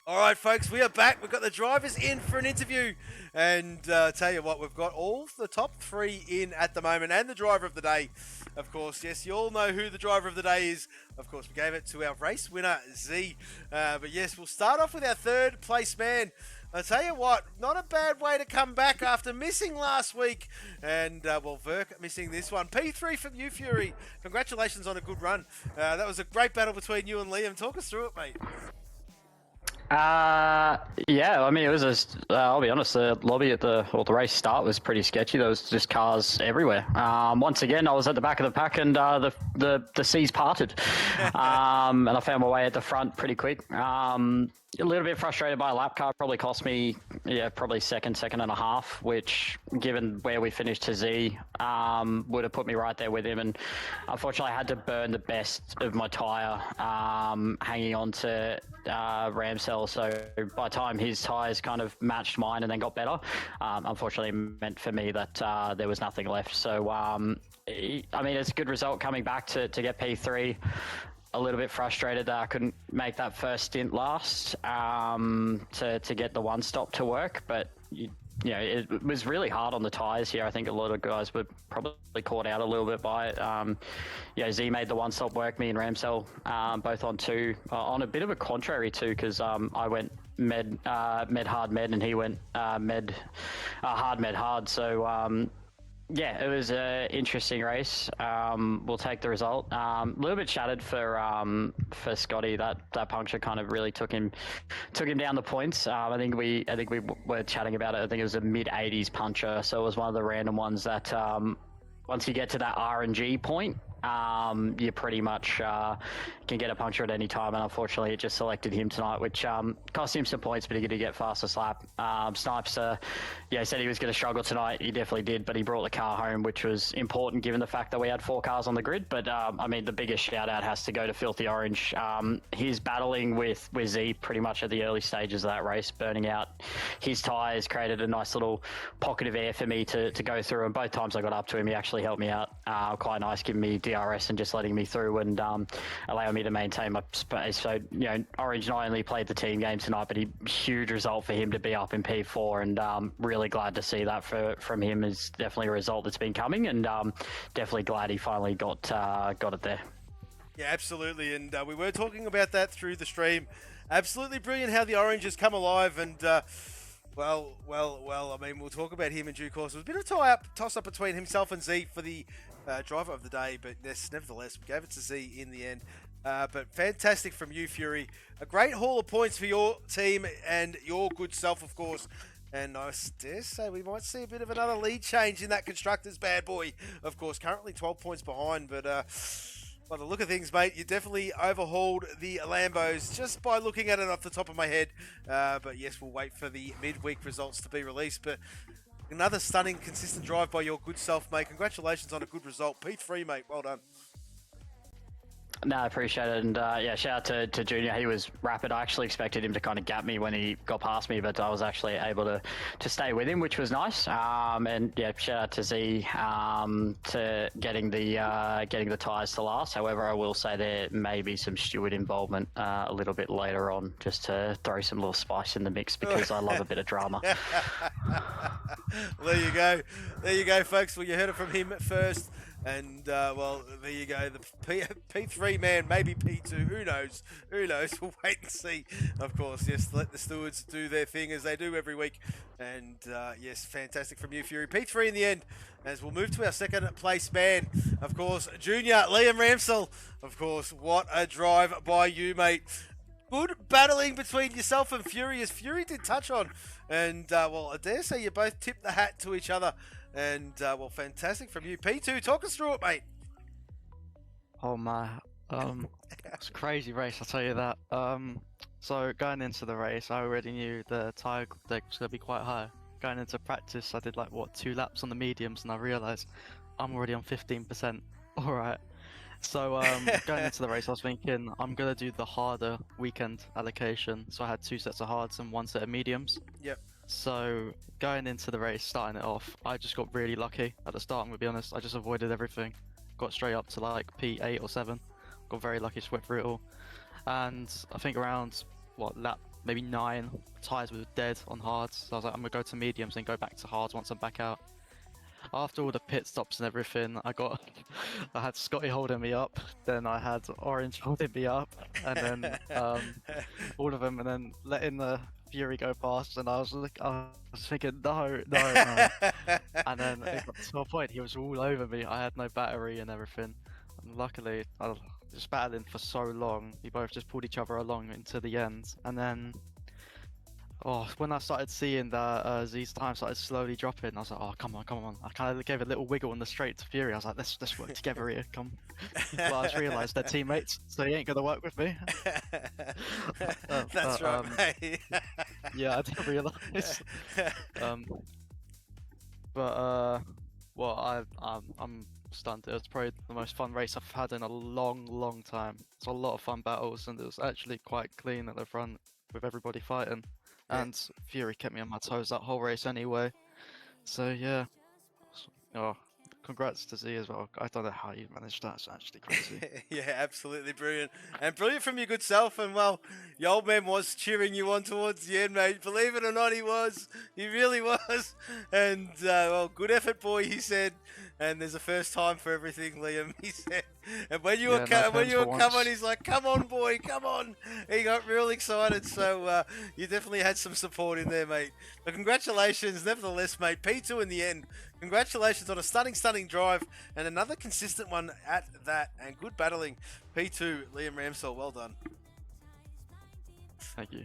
All right, folks, we are back. We've got the drivers in for an interview. And tell you what, we've got all the top three in at the moment and the driver of the day, of course. Yes, you all know who the driver of the day is. Of course, we gave it to our race winner, Z. But yes, we'll start off with our third place man. I tell you what, not a bad way to come back after missing last week. And, well, Verk missing this one. P3 from you, Fury. Congratulations on a good run. That was a great battle between you and Liam. Talk us through it, mate. Yeah, I mean, it was I'll be honest, the lobby at the race start was pretty sketchy. There was just cars everywhere. Once again, I was at the back of the pack and the seas parted. And I found my way at the front pretty quick. A little bit frustrated by a lap car, probably cost me, probably second and a half, which, given where we finished to Z, would have put me right there with him. And unfortunately, I had to burn the best of my tyre, hanging on to Ramsell. So by the time his tyres kind of matched mine and then got better, unfortunately, it meant for me that there was nothing left. So, I mean, it's a good result coming back to get P3. A little bit frustrated that I couldn't make that first stint last to get the one stop to work, but it was really hard on the tyres here. I think a lot of guys were probably caught out a little bit by it. Z made the one stop work, me and Ramsell both on two, on a bit of a contrary too, because I went med hard med and he went med hard. So yeah, it was an interesting race. We'll take the result. A little bit shattered for Scotty. That puncture kind of really took him down the points. I think we were chatting about it. I think it was a mid-80s puncher, so it was one of the random ones that once you get to that RNG point, you're pretty much can get a puncture at any time, and unfortunately it just selected him tonight, which cost him some points, but he did get fastest lap. Snipes, he said he was going to struggle tonight. He definitely did, but he brought the car home, which was important given the fact that we had 4 cars on the grid. But I mean, the biggest shout out has to go to Filthy Orange. He's battling with Z pretty much at the early stages of that race, burning out his tyres, created a nice little pocket of air for me to go through, and both times I got up to him, he actually helped me out quite nice, giving me DRS and just letting me through and allowing me to maintain my space. So, Orange not only played the team game tonight, but a huge result for him to be up in P4, and really glad to see that from him. Is definitely a result that's been coming, and definitely glad he finally got it there. Yeah, absolutely, and we were talking about that through the stream. Absolutely brilliant how the Orange has come alive, and well, I mean, we'll talk about him in due course. It was a bit of a toss-up between himself and Z for the driver of the day, but nevertheless, we gave it to Z in the end. But fantastic from you, Fury. A great haul of points for your team and your good self, of course. And I dare say we might see a bit of another lead change in that Constructors bad boy. Of course, currently 12 points behind, but by the look of things, mate, you definitely overhauled the Lambos just by looking at it off the top of my head. But yes, we'll wait for the midweek results to be released. But another stunning, consistent drive by your good self, mate. Congratulations on a good result. P3, mate. Well done. No, I appreciate it, and shout out to Junior. He was rapid. I actually expected him to kind of gap me when he got past me, but I was actually able to stay with him, which was nice. And yeah, shout out to Z to getting the tyres to last. However, I will say there may be some Stewart involvement a little bit later on, just to throw some little spice in the mix, because I love a bit of drama. There you go, folks. Well, you heard it from him first. And, well, there you go. The P3 man, maybe P2. Who knows? We'll wait and see. Of course, yes, let the stewards do their thing as they do every week. And, yes, fantastic from you, Fury. P3 in the end, as we'll move to our second place man. Of course, Junior, Liam Ramsell. Of course, what a drive by you, mate. Good battling between yourself and Fury, as Fury did touch on. And, well, I dare say you both tipped the hat to each other. And, well, fantastic from you. P2, talk us through it, mate. Oh, my. It's a crazy race, I'll tell you that. So, going into the race, I already knew the tyre deck was going to be quite high. Going into practice, I did, 2 laps on the mediums, and I realised I'm already on 15%. Alright. So, going into the race, I was thinking, I'm going to do the harder weekend allocation. So, I had 2 sets of hards and 1 set of mediums. Yep. So, going into the race, starting it off, I just got really lucky at the start, I'm going to be honest. I just avoided everything. Got straight up to P8 or 7. Got very lucky, swept through it all. And I think around, lap maybe 9, tyres were dead on hards. So I was like, I'm going to go to mediums and go back to hards once I'm back out. After all the pit stops and everything, I had Scotty holding me up, then I had Orange holding me up, and then all of them, and then letting the Fury go past, and I was thinking, no. And then it got to a point, he was all over me. I had no battery and everything. And luckily, I was just battling for so long. We both just pulled each other along into the end. And then, when I started seeing that Z's time started slowly dropping, I was like, oh, come on. I kind of gave a little wiggle on the straight to Fury. I was like, let's work together here, come. But I just realised they're teammates, so he ain't going to work with me. That's right, mate. Yeah, I didn't realise. I'm stunned. It was probably the most fun race I've had in a long time. It's a lot of fun battles, and it was actually quite clean at the front with everybody fighting. Yeah. And Fury kept me on my toes that whole race anyway. So yeah. Congrats to Z as well. I don't know how you managed that. It's actually crazy. Yeah, absolutely brilliant. And brilliant from your good self. And, well, your old man was cheering you on towards the end, mate. Believe it or not, he was. He really was. And, well, good effort, boy, he said. And there's a first time for everything, Liam, he said. And when you were coming, he's like, come on, boy, come on. He got real excited. So you definitely had some support in there, mate. But congratulations, nevertheless, mate. P2 in the end. Congratulations on a stunning drive and another consistent one at that. And good battling. P2, Liam Ramsell, well done. Thank you.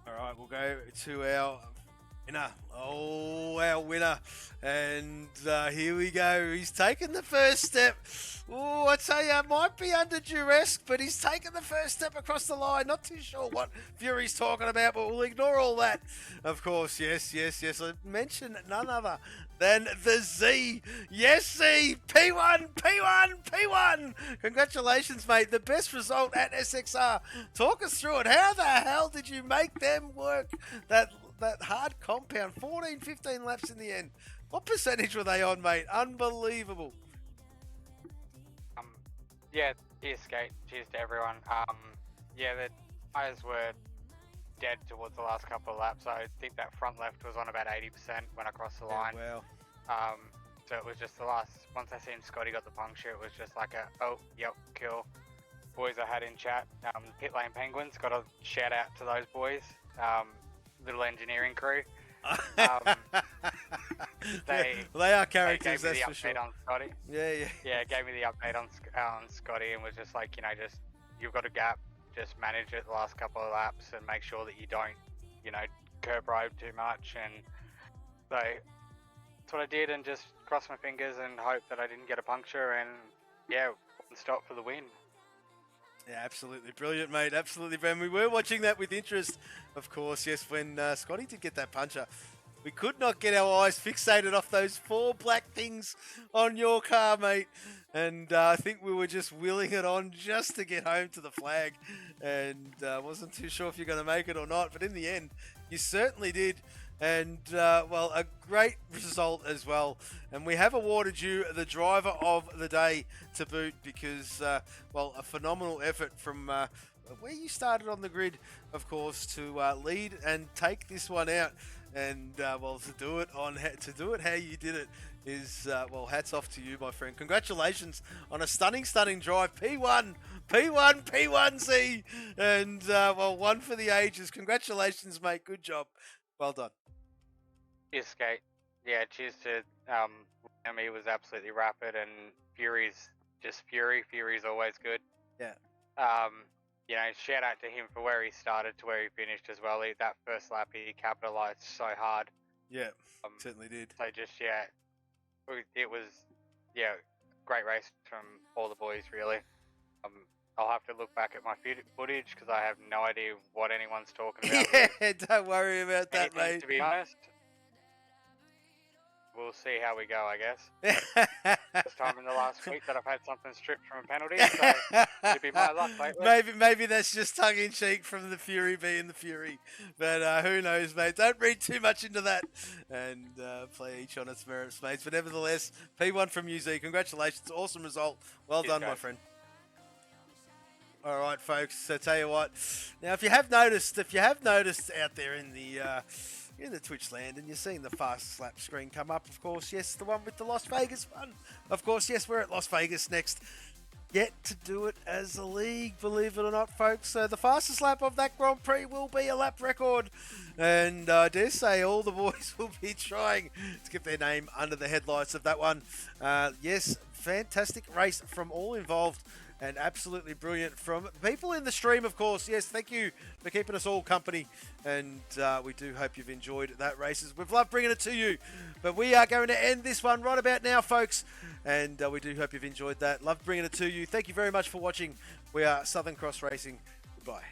All right, we'll go to our Winner. Oh, our winner. And here we go. He's taken the first step. Oh, I tell you, it might be under duress, but he's taken the first step across the line. Not too sure what Fury's talking about, but we'll ignore all that. Of course, yes. I mentioned none other than the Z. Yes, Z. P1. Congratulations, mate. The best result at SXR. Talk us through it. How the hell did you make them work? That hard compound. 14, 15 laps in the end. What percentage were they on, mate? Unbelievable. Yeah, cheers, Skate. Cheers to everyone. Yeah, the tyres were dead towards the last couple of laps. I think that front left was on about 80% when I crossed the line. Wow. So it was just the last, once I seen Scotty got the puncture, it was just like yep, cool. Boys I had in chat, Pit Lane Penguins, got a shout out to those boys. Little engineering crew. They are characters, that's for sure. On Scotty. Yeah, gave me the update on Scotty and was just like, just you've got a gap, just manage it the last couple of laps and make sure that you don't, curb ride too much. And so that's what I did, and just crossed my fingers and hope that I didn't get a puncture, and one stop for the win. Yeah, absolutely brilliant, mate. Absolutely, Ben. We were watching that with interest, of course. Yes, when Scotty did get that puncher, we could not get our eyes fixated off those 4 black things on your car, mate. And I think we were just wheeling it on just to get home to the flag, and wasn't too sure if you're going to make it or not. But in the end, you certainly did. And, a great result as well. And we have awarded you the driver of the day to boot because, a phenomenal effort from where you started on the grid, of course, to lead and take this one out. And, to do it how you did it is, hats off to you, my friend. Congratulations on a stunning drive. P1Z. And, one for the ages. Congratulations, mate. Good job. Well done. Cheers, Skate. Yeah, cheers to he was absolutely rapid, and Fury's just Fury. Fury's always good. Yeah. Shout out to him for where he started to where he finished as well. That first lap, he capitalized so hard. Yeah, certainly did. So just, it was, great race from all the boys, really. I'll have to look back at my footage because I have no idea what anyone's talking about. Yeah, don't worry about that, mate. To be honest, we'll see how we go, I guess. This time in the last week that I've had something stripped from a penalty, so it'd be my luck lately. Maybe that's just tongue-in-cheek from the Fury being the Fury. But who knows, mate. Don't read too much into that and play each on its merits, mates. But nevertheless, P1 from UZ. Congratulations. Awesome result. Well done, my friend. All right, folks. So tell you what. Now, if you have noticed out there in the Twitch land, and you're seeing the fast lap screen come up, of course, yes, the one with the Las Vegas one. Of course, yes, we're at Las Vegas next. Yet to do it as a league, believe it or not, folks. So the fastest lap of that Grand Prix will be a lap record. And I dare say all the boys will be trying to get their name under the headlights of that one. Yes, fantastic race from all involved. And absolutely brilliant from people in the stream, of course. Yes, thank you for keeping us all company. And we do hope you've enjoyed that races. We've loved bringing it to you. But we are going to end this one right about now, folks. And we do hope you've enjoyed that. Love bringing it to you. Thank you very much for watching. We are Southern Cross Racing. Goodbye.